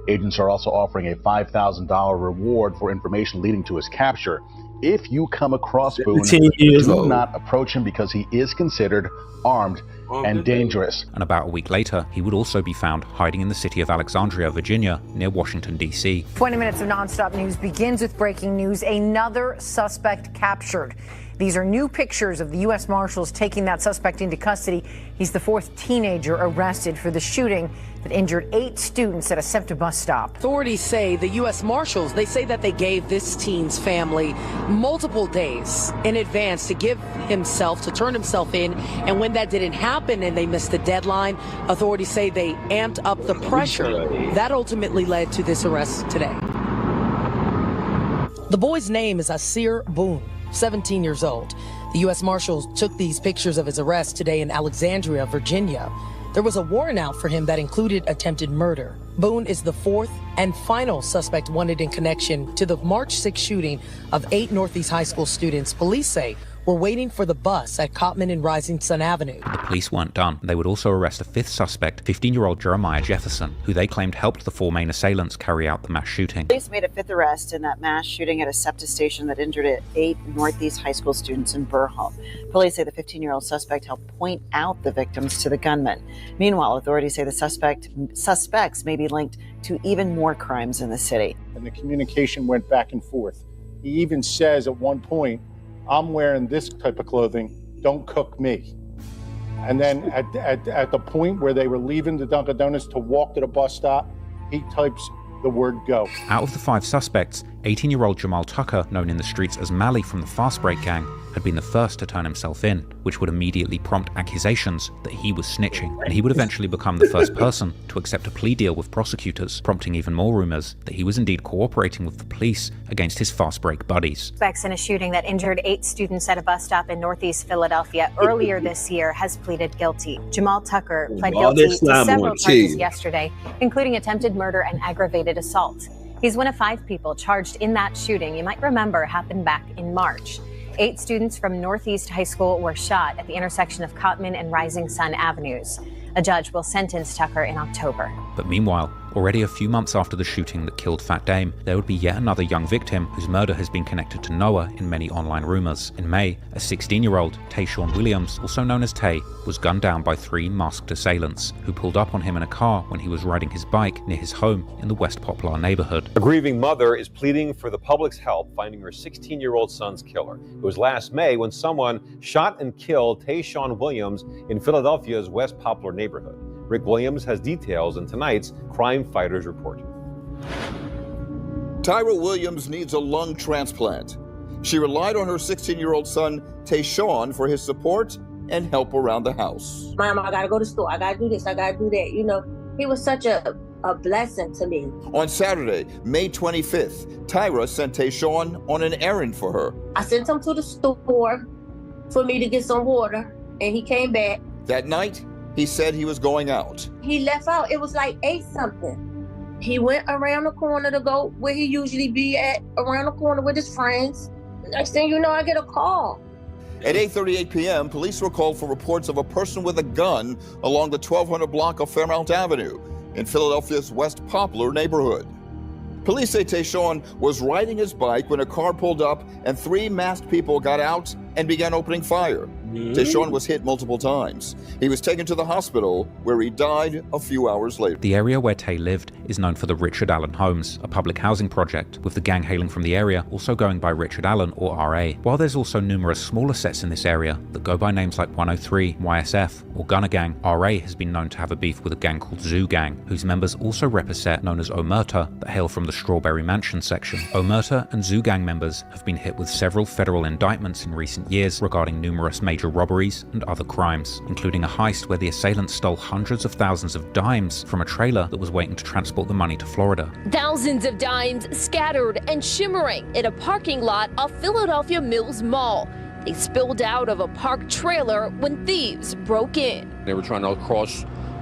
Agents are also offering a $5,000 reward for information leading to his capture. If you come across Boone, do not approach him because he is considered armed and dangerous. And about a week later, he would also be found hiding in the city of Alexandria, Virginia, near Washington, D.C. 20 minutes of nonstop news begins with breaking news. Another suspect captured. These are new pictures of the U.S. Marshals taking that suspect into custody. He's the 4th teenager arrested for the shooting that injured 8 students at a SEPTA bus stop. Authorities say the U.S. Marshals, they say that they gave this teen's family multiple days in advance to turn himself in. And when that didn't happen and they missed the deadline, authorities say they amped up the pressure. That ultimately led to this arrest today. The boy's name is Asir Boone, 17 years old. The U.S. Marshals took these pictures of his arrest today in Alexandria, Virginia. There was a warrant out for him that included attempted murder. Boone is the 4th and final suspect wanted in connection to the March 6 shooting of 8 Northeast High School students. Police say were waiting for the bus at Cottman and Rising Sun Avenue. The police weren't done. They would also arrest a 5th suspect, 15-year-old Jeremiah Jefferson, who they claimed helped the 4 main assailants carry out the mass shooting. Police made a 5th arrest in that mass shooting at a SEPTA station that injured 8 Northeast High School students in Burhall. Police say the 15-year-old suspect helped point out the victims to the gunman. Meanwhile, authorities say the suspects may be linked to even more crimes in the city. And the communication went back and forth. He even says at one point, I'm wearing this type of clothing, don't cook me. And then at the point where they were leaving the Dunkin' Donuts to walk to the bus stop, he types the word go. Out of the 5 suspects, 18-year-old Jamal Tucker, known in the streets as Mally from the Fast Break gang, had been the first to turn himself in, which would immediately prompt accusations that he was snitching, and he would eventually become the first person to accept a plea deal with prosecutors, prompting even more rumors that he was indeed cooperating with the police against his Fast Break buddies. Suspects in a shooting that injured 8 students at a bus stop in Northeast Philadelphia earlier this year has pleaded guilty. Jamal Tucker pled guilty to several charges yesterday, including attempted murder and aggravated assault. He's one of 5 people charged in that shooting you might remember happened back in March. 8 students from Northeast High School were shot at the intersection of Cotman and Rising Sun Avenues. A judge will sentence Tucker in October. But meanwhile, already a few months after the shooting that killed Fat Dame, there would be yet another young victim whose murder has been connected to Noah in many online rumors. In May, a 16-year-old, Tayshawn Williams, also known as Tay, was gunned down by 3 masked assailants who pulled up on him in a car when he was riding his bike near his home in the West Poplar neighborhood. A grieving mother is pleading for the public's help finding her 16-year-old son's killer. It was last May when someone shot and killed Tayshawn Williams in Philadelphia's West Poplar neighborhood. Rick Williams has details in tonight's Crime Fighters Report. Tyra Williams needs a lung transplant. She relied on her 16-year-old son, Tayshawn, for his support and help around the house. Mom, I gotta go to school. I gotta do this. I gotta do that. You know, he was such a blessing to me. On Saturday, May 25th, Tyra sent Tayshawn on an errand for her. I sent him to the store for me to get some water, and he came back. That night, he said he was going out. He left out. It was like 8-something. He went around the corner to go where he usually be at, around the corner with his friends. Next thing you know, I get a call. At 8:38 p.m., police were called for reports of a person with a gun along the 1200 block of Fairmount Avenue in Philadelphia's West Poplar neighborhood. Police say Tayshawn was riding his bike when a car pulled up and 3 masked people got out and began opening fire. Tayshawn was hit multiple times. He was taken to the hospital where he died a few hours later. The area where Tay lived is known for the Richard Allen Homes, a public housing project, with the gang hailing from the area also going by Richard Allen or RA. While there's also numerous smaller sets in this area that go by names like 103, YSF, or Gunner Gang, RA has been known to have a beef with a gang called Zoo Gang, whose members also rep a set known as Omerta that hail from the Strawberry Mansion section. Omerta and Zoo Gang members have been hit with several federal indictments in recent years regarding numerous major robberies and other crimes, including a heist where the assailants stole hundreds of thousands of dimes from a trailer that was waiting to transport the money to Florida. Thousands of dimes scattered and shimmering in a parking lot of Philadelphia Mills Mall. They spilled out of a parked trailer when thieves broke in. They were trying to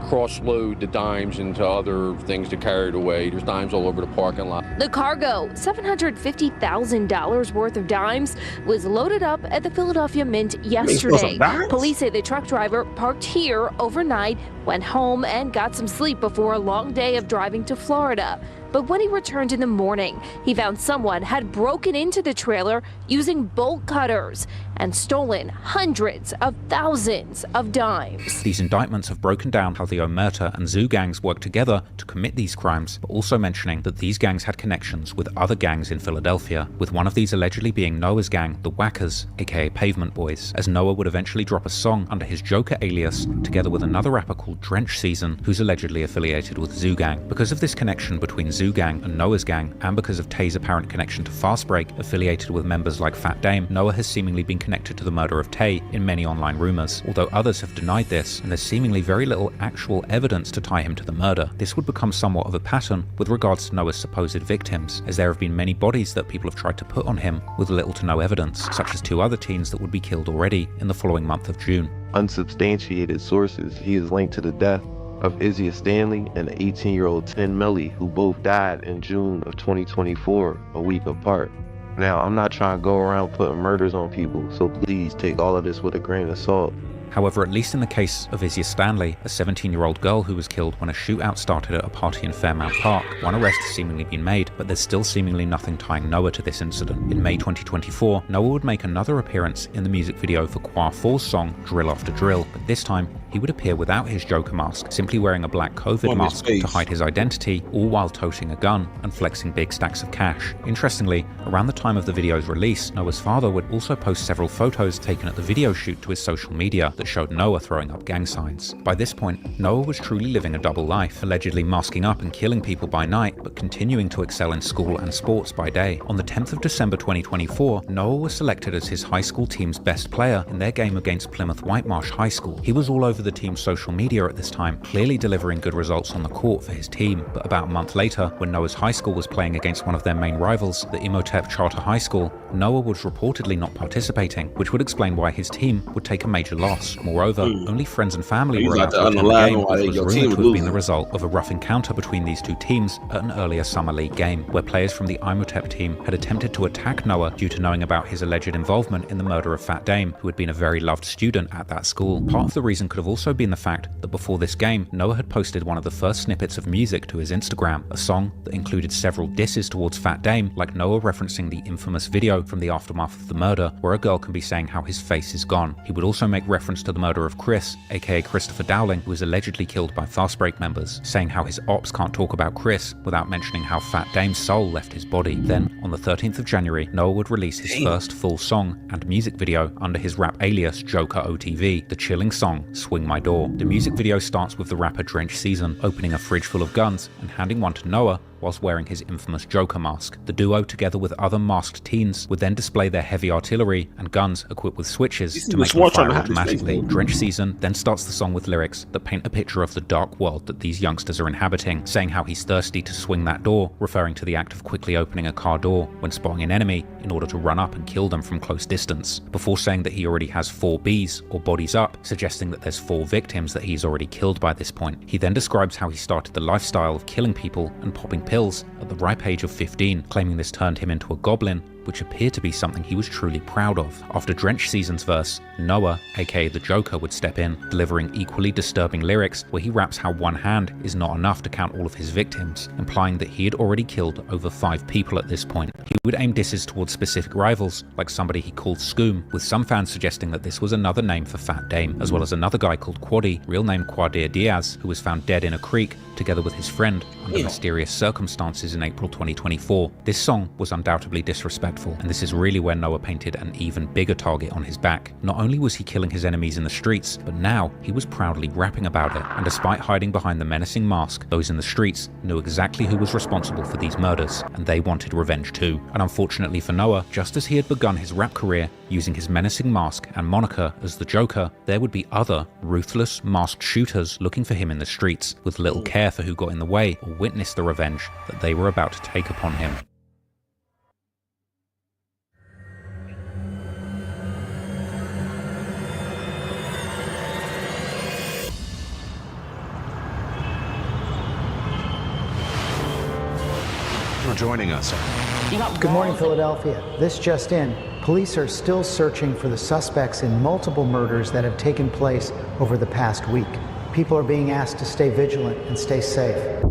cross-load the dimes into other things to carry it away. There's dimes all over the parking lot. The cargo, $750,000 worth of dimes, was loaded up at the Philadelphia Mint yesterday. Police say the truck driver parked here overnight, went home and got some sleep before a long day of driving to Florida. But when he returned in the morning, he found someone had broken into the trailer using bolt cutters and stolen hundreds of thousands of dimes. These indictments have broken down how the Omerta and Zoo gangs work together to commit these crimes, but also mentioning that these gangs had connections with other gangs in Philadelphia, with one of these allegedly being Noah's gang, the Whackers, aka Pavement Boys, as Noah would eventually drop a song under his Joker alias, together with another rapper called Drench Season, who's allegedly affiliated with Zoo Gang. Because of this connection between Zoo Gang and Noah's gang, and because of Tay's apparent connection to Fast Break, affiliated with members like Fat Dame, Noah has seemingly been connected to the murder of Tay in many online rumors, although others have denied this, and there's seemingly very little actual evidence to tie him to the murder. This would become somewhat of a pattern with regards to Noah's supposed victims, as there have been many bodies that people have tried to put on him with little to no evidence, such as 2 other teens that would be killed already in the following month of June. Unsubstantiated sources, he is linked to the death of Izzy Stanley and the 18-year-old Tin Melly, who both died in June of 2024, a week apart. Now, I'm not trying to go around putting murders on people, so please take all of this with a grain of salt. However, at least in the case of Izzy Stanley, a 17-year-old girl who was killed when a shootout started at a party in Fairmount Park, one arrest has seemingly been made, but there's still seemingly nothing tying Noah to this incident. In May 2024, Noah would make another appearance in the music video for Qua 4's song Drill After Drill, but this time he would appear without his Joker mask, simply wearing a black COVID mask to hide his identity, all while toting a gun and flexing big stacks of cash. Interestingly, around the time of the video's release, Noah's father would also post several photos taken at the video shoot to his social media that showed Noah throwing up gang signs. By this point, Noah was truly living a double life, allegedly masking up and killing people by night, but continuing to excel in school and sports by day. On the 10th of December 2024, Noah was selected as his high school team's best player in their game against Plymouth Whitemarsh High School. He was all over the team's social media at this time, clearly delivering good results on the court for his team. But about a month later, when Noah's high school was playing against one of their main rivals, the Imhotep Charter High School, Noah was reportedly not participating, which would explain why his team would take a major loss. Moreover, only friends and family were allowed to attend the game, which was rumored to have been the result of a rough encounter between these two teams at an earlier summer league game, where players from the Imhotep team had attempted to attack Noah due to knowing about his alleged involvement in the murder of Fat Dame, who had been a very loved student at that school. Part of the reason could have also been the fact that before this game, Noah had posted one of the first snippets of music to his Instagram, a song that included several disses towards Fat Dame, like Noah referencing the infamous video from the aftermath of the murder, where a girl can be saying how his face is gone. He would also make reference to the murder of Chris, aka Christopher Dowling, who was allegedly killed by Fastbreak members, saying how his ops can't talk about Chris without mentioning how Fat Dame's soul left his body. Then, on the 13th of January, Noah would release his first full song and music video under his rap alias Joker OTV, the chilling song Swing My Door. The music video starts with the rapper Drench Season opening a fridge full of guns and handing one to Noah whilst wearing his infamous Joker mask. The duo, together with other masked teens, would then display their heavy artillery and guns equipped with switches to make them fire automatically. Drench Season then starts the song with lyrics that paint a picture of the dark world that these youngsters are inhabiting, saying how he's thirsty to swing that door, referring to the act of quickly opening a car door when spotting an enemy in order to run up and kill them from close distance, before saying that he already has 4 Bs, or bodies up, suggesting that there's 4 victims that he's already killed by this point. He then describes how he started the lifestyle of killing people and popping pills at the ripe age of 15, claiming this turned him into a goblin, which appeared to be something he was truly proud of. After Drench Season's verse, Noah, aka the Joker, would step in, delivering equally disturbing lyrics where he raps how one hand is not enough to count all of his victims, implying that he had already killed over 5 people at this point. He would aim disses towards specific rivals, like somebody he called Scoom, with some fans suggesting that this was another name for Fat Dame, as well as another guy called Quaddy, real name Quadir Diaz, who was found dead in a creek together with his friend under mysterious circumstances in April 2024. This song was undoubtedly disrespectful, and this is really where Noah painted an even bigger target on his back. Not only was he killing his enemies in the streets, but now he was proudly rapping about it, and despite hiding behind the menacing mask, those in the streets knew exactly who was responsible for these murders, and they wanted revenge too. And unfortunately for Noah, just as he had begun his rap career using his menacing mask and moniker as the Joker, there would be other ruthless masked shooters looking for him in the streets, with little care for who got in the way or witnessed the revenge that they were about to take upon him. For joining us. Good morning, Philadelphia. This just in. Police are still searching for the suspects in multiple murders that have taken place over the past week. People are being asked to stay vigilant and stay safe.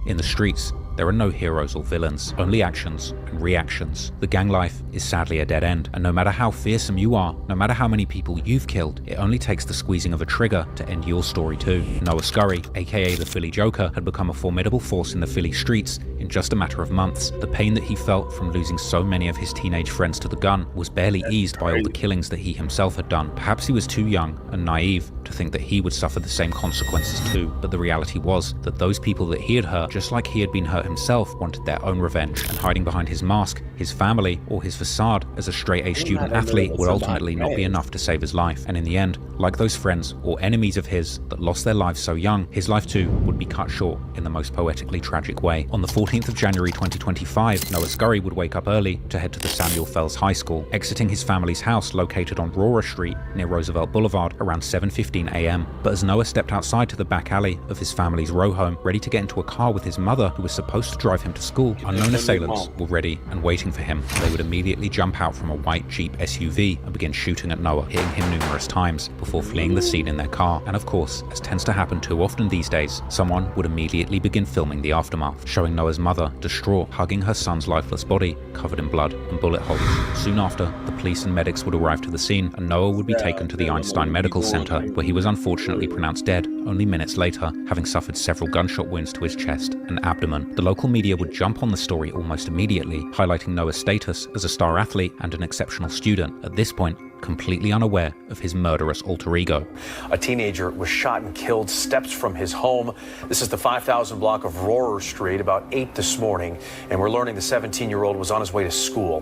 In the streets, there are no heroes or villains, only actions and reactions. The gang life is sadly a dead end, and no matter how fearsome you are, no matter how many people you've killed, it only takes the squeezing of a trigger to end your story too. Noah Scurry, aka the Philly Joker, had become a formidable force in the Philly streets in just a matter of months. The pain that he felt from losing so many of his teenage friends to the gun was barely eased by all the killings that he himself had done. Perhaps he was too young and naive to think that he would suffer the same consequences too, but the reality was that those people that he had hurt, just like he had been hurt himself, wanted their own revenge, and hiding behind his mask, his family, or his facade as a straight-A student athlete would ultimately not be enough to save his life. And in the end, like those friends or enemies of his that lost their lives so young, his life too would be cut short in the most poetically tragic way. On the 14th of January 2025, Noah Scurry would wake up early to head to the Samuel Fells High School, exiting his family's house located on Rohrer Street near Roosevelt Boulevard around 7:15 a.m. But as Noah stepped outside to the back alley of his family's row home, ready to get into a car with his mother, who was supposed supposed to drive him to school, unknown assailants were ready and waiting for him. They would immediately jump out from a white Jeep SUV and begin shooting at Noah, hitting him numerous times before fleeing the scene in their car. And of course, as tends to happen too often these days, someone would immediately begin filming the aftermath, showing Noah's mother, distraught, hugging her son's lifeless body, covered in blood and bullet holes. Soon after, the police and medics would arrive to the scene, and Noah would be taken to the Einstein Medical Center, where he was unfortunately pronounced dead only minutes later, having suffered several gunshot wounds to his chest and abdomen. The local media would jump on the story almost immediately, highlighting Noah's status as a star athlete and an exceptional student, at this point completely unaware of his murderous alter ego. A teenager was shot and killed steps from his home. This is the 5,000 block of Rohrer Street, about 8 this morning, and we're learning the 17-year-old was on his way to school.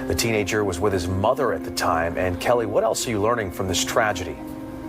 The teenager was with his mother at the time. And Kelly, what else are you learning from this tragedy?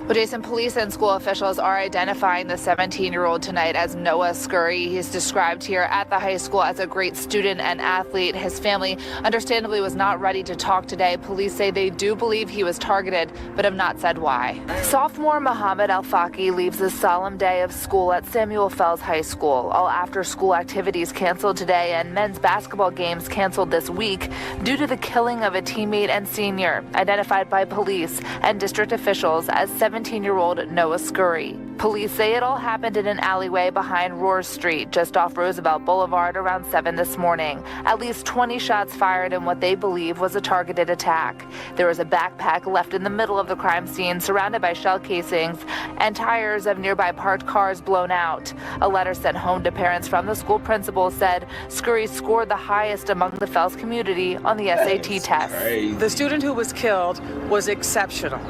Well, Jason, police and school officials are identifying the 17-year-old tonight as Noah Scurry. He's described here at the high school as a great student and athlete. His family understandably was not ready to talk today. Police say they do believe he was targeted, but have not said why. Sophomore Muhammad Al-Faqi leaves a solemn day of school at Samuel Fells High School. All after-school activities canceled today and men's basketball games canceled this week due to the killing of a teammate and senior, identified by police and district officials as 17-year-old Noah Scurry. Police say it all happened in an alleyway behind Rohrer Street, just off Roosevelt Boulevard, around 7 this morning. At least 20 shots fired in what they believe was a targeted attack. There was a backpack left in the middle of the crime scene, surrounded by shell casings, and tires of nearby parked cars blown out. A letter sent home to parents from the school principal said Scurry scored the highest among the Fells community on the SAT test. The student who was killed was exceptional.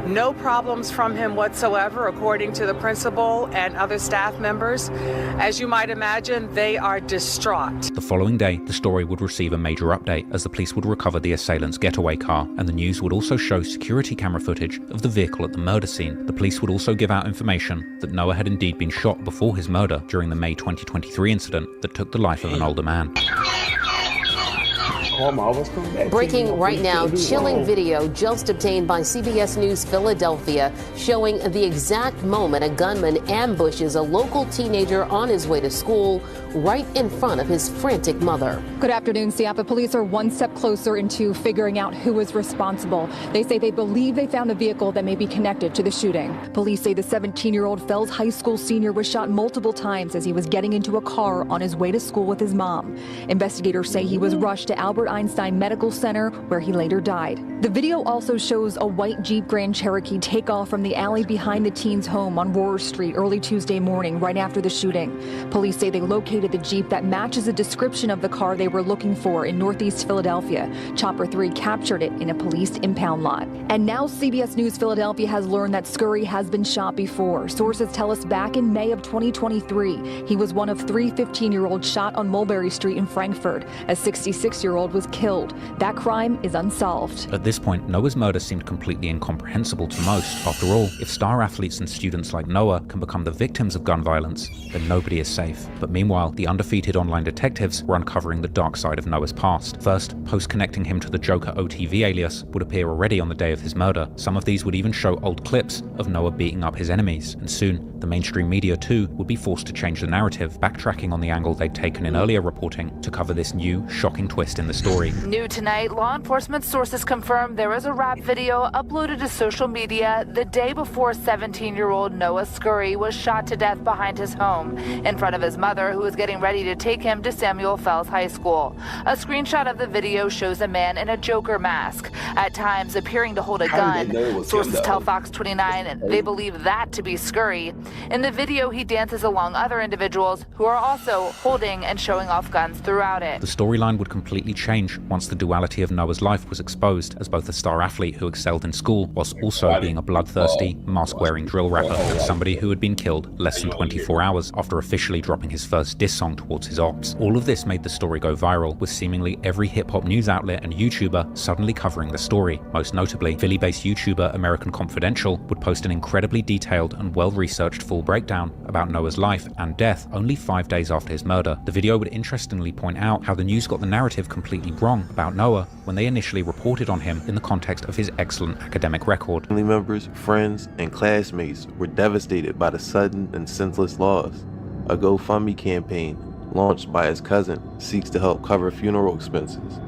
No problems from him whatsoever, according to the principal and other staff members. As you might imagine, they are distraught. The following day, the story would receive a major update as the police would recover the assailant's getaway car, and the news would also show security camera footage of the vehicle at the murder scene. The police would also give out information that Noah had indeed been shot before his murder during the May 2023 incident that took the life of an older man. Breaking right now, chilling video just obtained by CBS News Philadelphia showing the exact moment a gunman ambushes a local teenager on his way to school right in front of his frantic mother. Good afternoon. Siapa police are one step closer into figuring out who is responsible. They say they believe they found a vehicle that may be connected to the shooting. Police say the 17-year-old Fells High School senior was shot multiple times as he was getting into a car on his way to school with his mom. Investigators say he was rushed to Albert Einstein Medical Center, where he later died. The video also shows a white Jeep Grand Cherokee take off from the alley behind the teen's home on Rohrer Street early Tuesday morning, right after the shooting. Police say they located the Jeep that matches a description of the car they were looking for in Northeast Philadelphia. Chopper 3 captured it in a police impound lot. And now CBS News Philadelphia has learned that Scurry has been shot before. Sources tell us back in May of 2023, he was one of 3 15-year-olds shot on Mulberry Street in Frankfurt. A 66-year-old was killed. That crime is unsolved. At this point, Noah's murder seemed completely incomprehensible to most. After all, if star athletes and students like Noah can become the victims of gun violence, then nobody is safe. But meanwhile, the undefeated online detectives were uncovering the dark side of Noah's past. First, posts connecting him to the Joker OTV alias would appear already on the day of his murder. Some of these would even show old clips of Noah beating up his enemies. And soon, the mainstream media too would be forced to change the narrative, backtracking on the angle they'd taken in earlier reporting to cover this new, shocking twist in the story. New tonight, law enforcement sources confirm there was a rap video uploaded to social media the day before 17-year-old Noah Scurry was shot to death behind his home in front of his mother, who was getting ready to take him to Samuel Fells High School. A screenshot of the video shows a man in a Joker mask, at times appearing to hold a gun. Sources tell Fox 29 they believe that to be Scurry. In the video, he dances along other individuals who are also holding and showing off guns throughout it. The storyline would completely change once the duality of Noah's life was exposed as both a star athlete who excelled in school, whilst also being a bloodthirsty, mask-wearing drill rapper, and somebody who had been killed less than 24 hours after officially dropping his first diss song towards his ops. All of this made the story go viral, with seemingly every hip-hop news outlet and YouTuber suddenly covering the story. Most notably, Philly-based YouTuber American Confidential would post an incredibly detailed and well-researched full breakdown about Noah's life and death only 5 days after his murder. The video would interestingly point out how the news got the narrative completely wrong about Noah when they initially reported on him in the context of his excellent academic record. Family members, friends, and classmates were devastated by the sudden and senseless loss. A GoFundMe campaign launched by his cousin, seeks to help cover funeral expenses.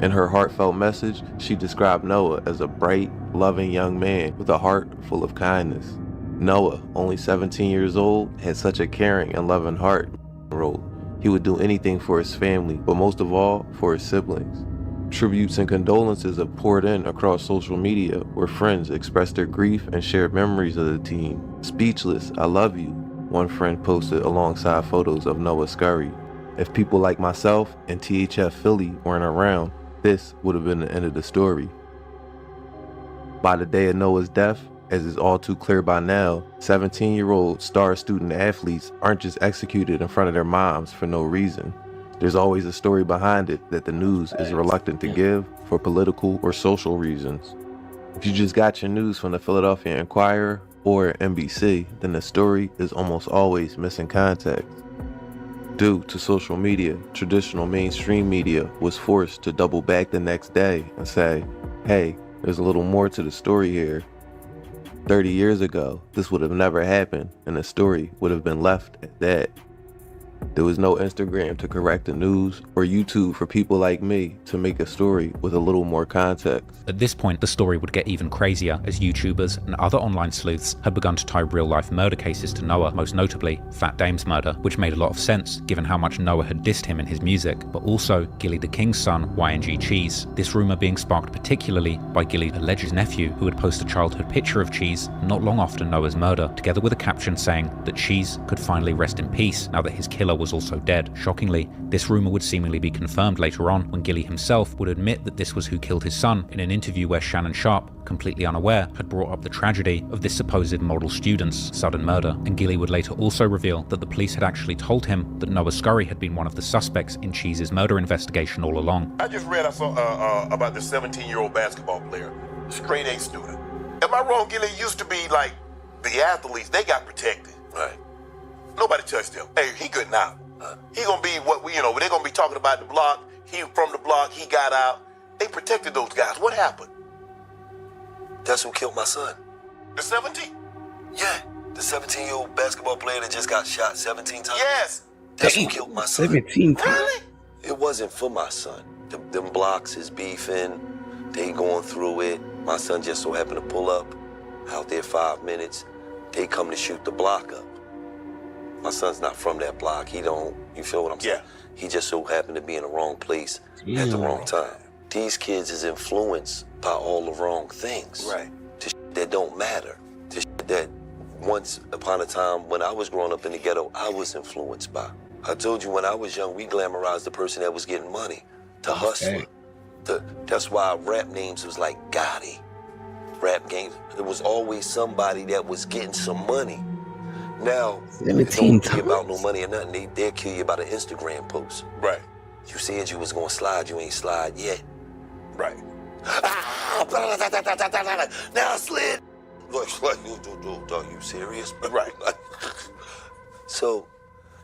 In her heartfelt message, she described Noah as a bright, loving young man with a heart full of kindness. Noah, only 17 years old, had such a caring and loving heart, wrote. He would do anything for his family, but most of all, for his siblings. Tributes and condolences have poured in across social media, where friends expressed their grief and shared memories of the teen. Speechless, I love you, one friend posted alongside photos of Noah SCURRY. If people like myself and THF Philly weren't around, this would have been the end of the story. By the day of Noah's death, as is all too clear by now, 17-year-old star student athletes aren't just executed in front of their moms for no reason. There's always a story behind it that the news is reluctant to give for political or social reasons. If you just got your news from the Philadelphia Inquirer or NBC, then the story is almost always missing context. Due to social media, traditional mainstream media was forced to double back the next day and say, hey, there's a little more to the story here. 30 years ago, this would have never happened, and the story would have been left at that. There was no Instagram to correct the news or YouTube for people like me to make a story with a little more context. At this point, the story would get even crazier as YouTubers and other online sleuths had begun to tie real-life murder cases to Noah, most notably Fat Dame's murder, which made a lot of sense given how much Noah had dissed him in his music, but also Gilly the King's son, YNG Cheese. This rumor being sparked particularly by Gilly's alleged nephew, who had posted a childhood picture of Cheese not long after Noah's murder, together with a caption saying that Cheese could finally rest in peace now that his killer was also dead. Shockingly, this rumor would seemingly be confirmed later on when Gilly himself would admit that this was who killed his son in an interview where Shannon Sharp, completely unaware, had brought up the tragedy of this supposed model student's sudden murder, and Gilly would later also reveal that the police had actually told him that Noah SCURRY had been one of the suspects in Cheese's murder investigation all along. I just read about the 17-year-old basketball player, straight A student. Am I wrong, Gilly? Used to be like the athletes, they got protected. Right. Nobody touched him. Hey, he good now. He gonna be what we, they're gonna be talking about the block. He from the block, he got out. They protected those guys. What happened? That's who killed my son. The 17? Yeah, the 17-year-old basketball player that just got shot 17 times. Yes. That's who killed my son. 17 times? Really? It wasn't for my son. Them blocks is beefing. They going through it. My son just so happened to pull up out there 5 minutes. They come to shoot the block up. My son's not from that block. He don't, you feel what I'm saying? Yeah. He just so happened to be in the wrong place at the wrong time. These kids is influenced by all the wrong things. Right. To shit that don't matter. To shit that once upon a time when I was growing up in the ghetto, I was influenced by. I told you when I was young, we glamorized the person that was getting money, the hustler. That's why rap names was like Gotti. Rap games, there was always somebody that was getting some money. Now, they don't care about no money or nothing. They'll kill you about an Instagram post. Right. You said you was gonna slide, you ain't slide yet. Right. Now I slid. Are you serious? Right. So,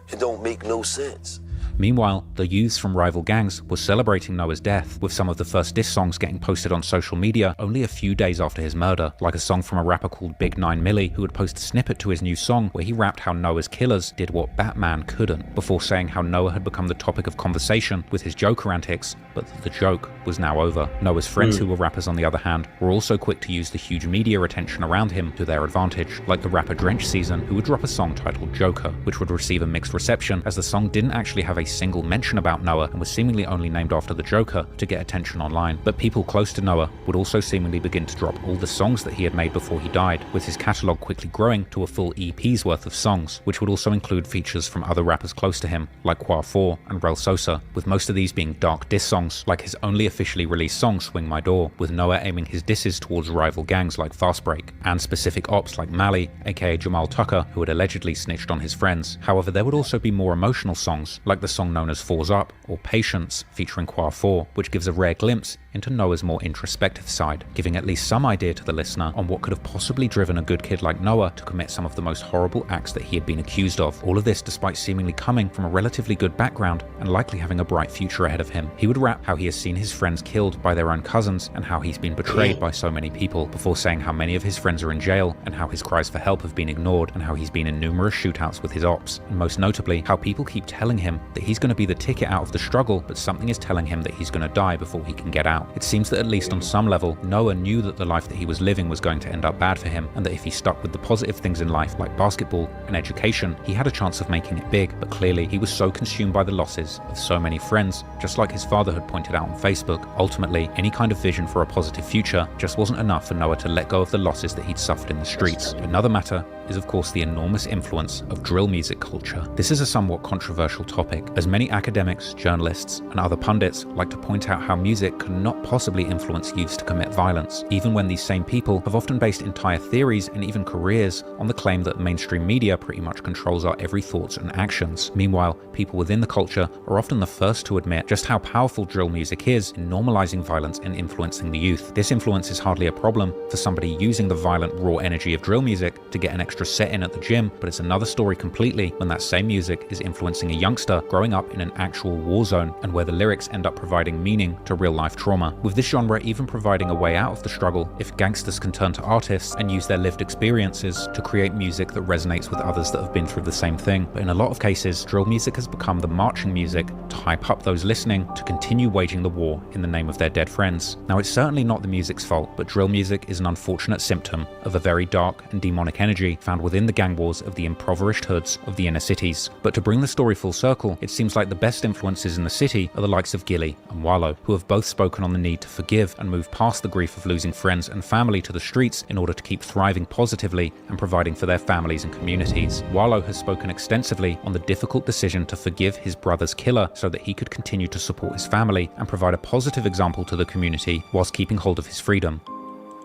it don't make no sense. Meanwhile, the youths from rival gangs were celebrating Noah's death, with some of the first diss songs getting posted on social media only a few days after his murder, like a song from a rapper called Big 9 Millie, who would post a snippet to his new song where he rapped how Noah's killers did what Batman couldn't, before saying how Noah had become the topic of conversation with his Joker antics, but that the joke was now over. Noah's friends, who were rappers on the other hand, were also quick to use the huge media attention around him to their advantage, like the rapper Drench Season, who would drop a song titled Joker, which would receive a mixed reception, as the song didn't actually have a single mention about Noah and was seemingly only named after the Joker to get attention online. But people close to Noah would also seemingly begin to drop all the songs that he had made before he died, with his catalogue quickly growing to a full EP's worth of songs, which would also include features from other rappers close to him, like Qua 4 and Rel Sosa, with most of these being dark diss songs, like his only officially released song Swing My Door, with Noah aiming his disses towards rival gangs like Fast Break, and specific ops like Mally, aka Jamal Tucker, who had allegedly snitched on his friends. However, there would also be more emotional songs, like the song known as Fours Up, or Patience, featuring Choir 4, which gives a rare glimpse into Noah's more introspective side, giving at least some idea to the listener on what could have possibly driven a good kid like Noah to commit some of the most horrible acts that he had been accused of. All of this despite seemingly coming from a relatively good background and likely having a bright future ahead of him. He would rap how he has seen his friends killed by their own cousins and how he's been betrayed by so many people, before saying how many of his friends are in jail and how his cries for help have been ignored and how he's been in numerous shootouts with his ops, and most notably how people keep telling him that he's going to be the ticket out of the struggle, but something is telling him that he's going to die before he can get out. It seems that at least on some level, Noah knew that the life that he was living was going to end up bad for him, and that if he stuck with the positive things in life like basketball and education, he had a chance of making it big. But clearly he was so consumed by the losses of so many friends, just like his father had pointed out on Facebook. Ultimately, any kind of vision for a positive future just wasn't enough for Noah to let go of the losses that he'd suffered in the streets. Another matter is of course the enormous influence of drill music culture. This is a somewhat controversial topic, as many academics, journalists, and other pundits like to point out how music cannot possibly influence youths to commit violence, even when these same people have often based entire theories and even careers on the claim that mainstream media pretty much controls our every thoughts and actions. Meanwhile, people within the culture are often the first to admit just how powerful drill music is in normalizing violence and influencing the youth. This influence is hardly a problem for somebody using the violent, raw energy of drill music to get an extra set in at the gym, but it's another story completely when that same music is influencing a youngster growing up in an actual war zone, and where the lyrics end up providing meaning to real life trauma, with this genre even providing a way out of the struggle if gangsters can turn to artists and use their lived experiences to create music that resonates with others that have been through the same thing. But in a lot of cases, drill music has become the marching music to hype up those listening to continue waging the war in the name of their dead friends. Now, it's certainly not the music's fault, but drill music is an unfortunate symptom of a very dark and demonic energy found within the gang wars of the impoverished hoods of the inner cities. But to bring the story full circle, it seems like the best influences in the city are the likes of Gilly and Wallow, who have both spoken on the need to forgive and move past the grief of losing friends and family to the streets in order to keep thriving positively and providing for their families and communities. Wallow has spoken extensively on the difficult decision to forgive his brother's killer so that he could continue to support his family and provide a positive example to the community whilst keeping hold of his freedom.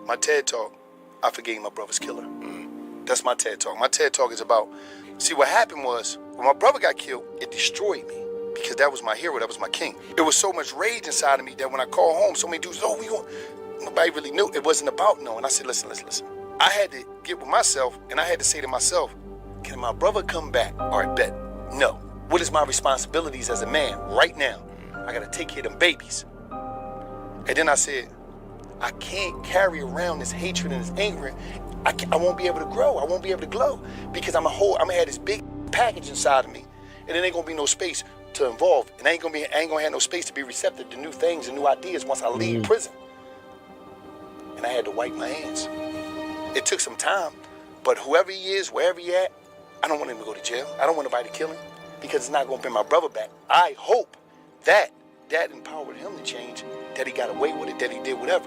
My TED Talk, I forgave my brother's killer. That's my TED Talk. My TED Talk is about, see, what happened was, when my brother got killed, it destroyed me. Because that was my hero, that was my king. It was so much rage inside of me that when I called home, so many dudes, nobody really knew. It wasn't about knowing. I said, listen. I had to get with myself, and I had to say to myself, can my brother come back? All right, bet. No. What is my responsibilities as a man right now? I gotta take care of them babies. And then I said, I can't carry around this hatred and this anger. I won't be able to grow. I won't be able to glow because I'm gonna have this big package inside of me, and there ain't gonna be no space to involve, and I ain't gonna have no space to be receptive to new things and new ideas once I leave prison. And I had to wipe my hands. It took some time, but whoever he is, wherever he at, I don't want him to go to jail. I don't want nobody to kill him because it's not gonna bring my brother back. I hope that empowered him to change, that he got away with it, that he did whatever.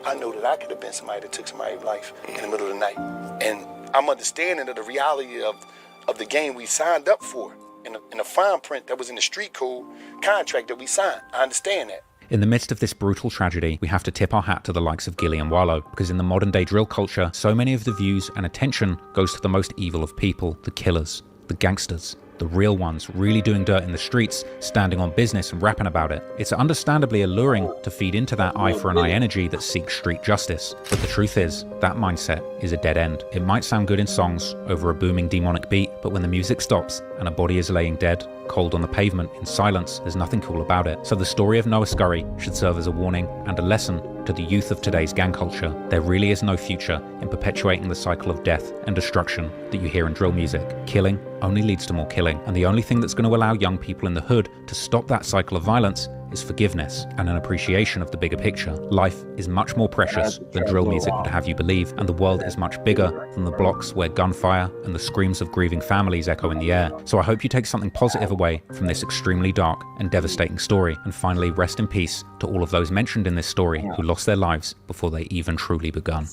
I know that I could have been somebody that took somebody's life in the middle of the night. And I'm understanding of the reality of the game we signed up for. In a fine print that was in the street code contract that we signed. I understand that. In the midst of this brutal tragedy, we have to tip our hat to the likes of Gilly and Wallow, because in the modern day drill culture, so many of the views and attention goes to the most evil of people, the killers, the gangsters, the real ones really doing dirt in the streets, standing on business and rapping about it. It's understandably alluring to feed into that eye for an eye energy that seeks street justice. But the truth is, that mindset is a dead end. It might sound good in songs over a booming demonic beat, but when the music stops and a body is laying dead, cold on the pavement in silence, there's nothing cool about it. So the story of Noah Scurry should serve as a warning and a lesson to the youth of today's gang culture. There really is no future in perpetuating the cycle of death and destruction that you hear in drill music. Killing only leads to more killing, and the only thing that's going to allow young people in the hood to stop that cycle of violence is forgiveness and an appreciation of the bigger picture. Life is much more precious than drill music would have you believe, and the world is much bigger than the blocks where gunfire and the screams of grieving families echo in the air. So I hope you take something positive away from this extremely dark and devastating story, and finally rest in peace to all of those mentioned in this story who lost their lives before they even truly begun.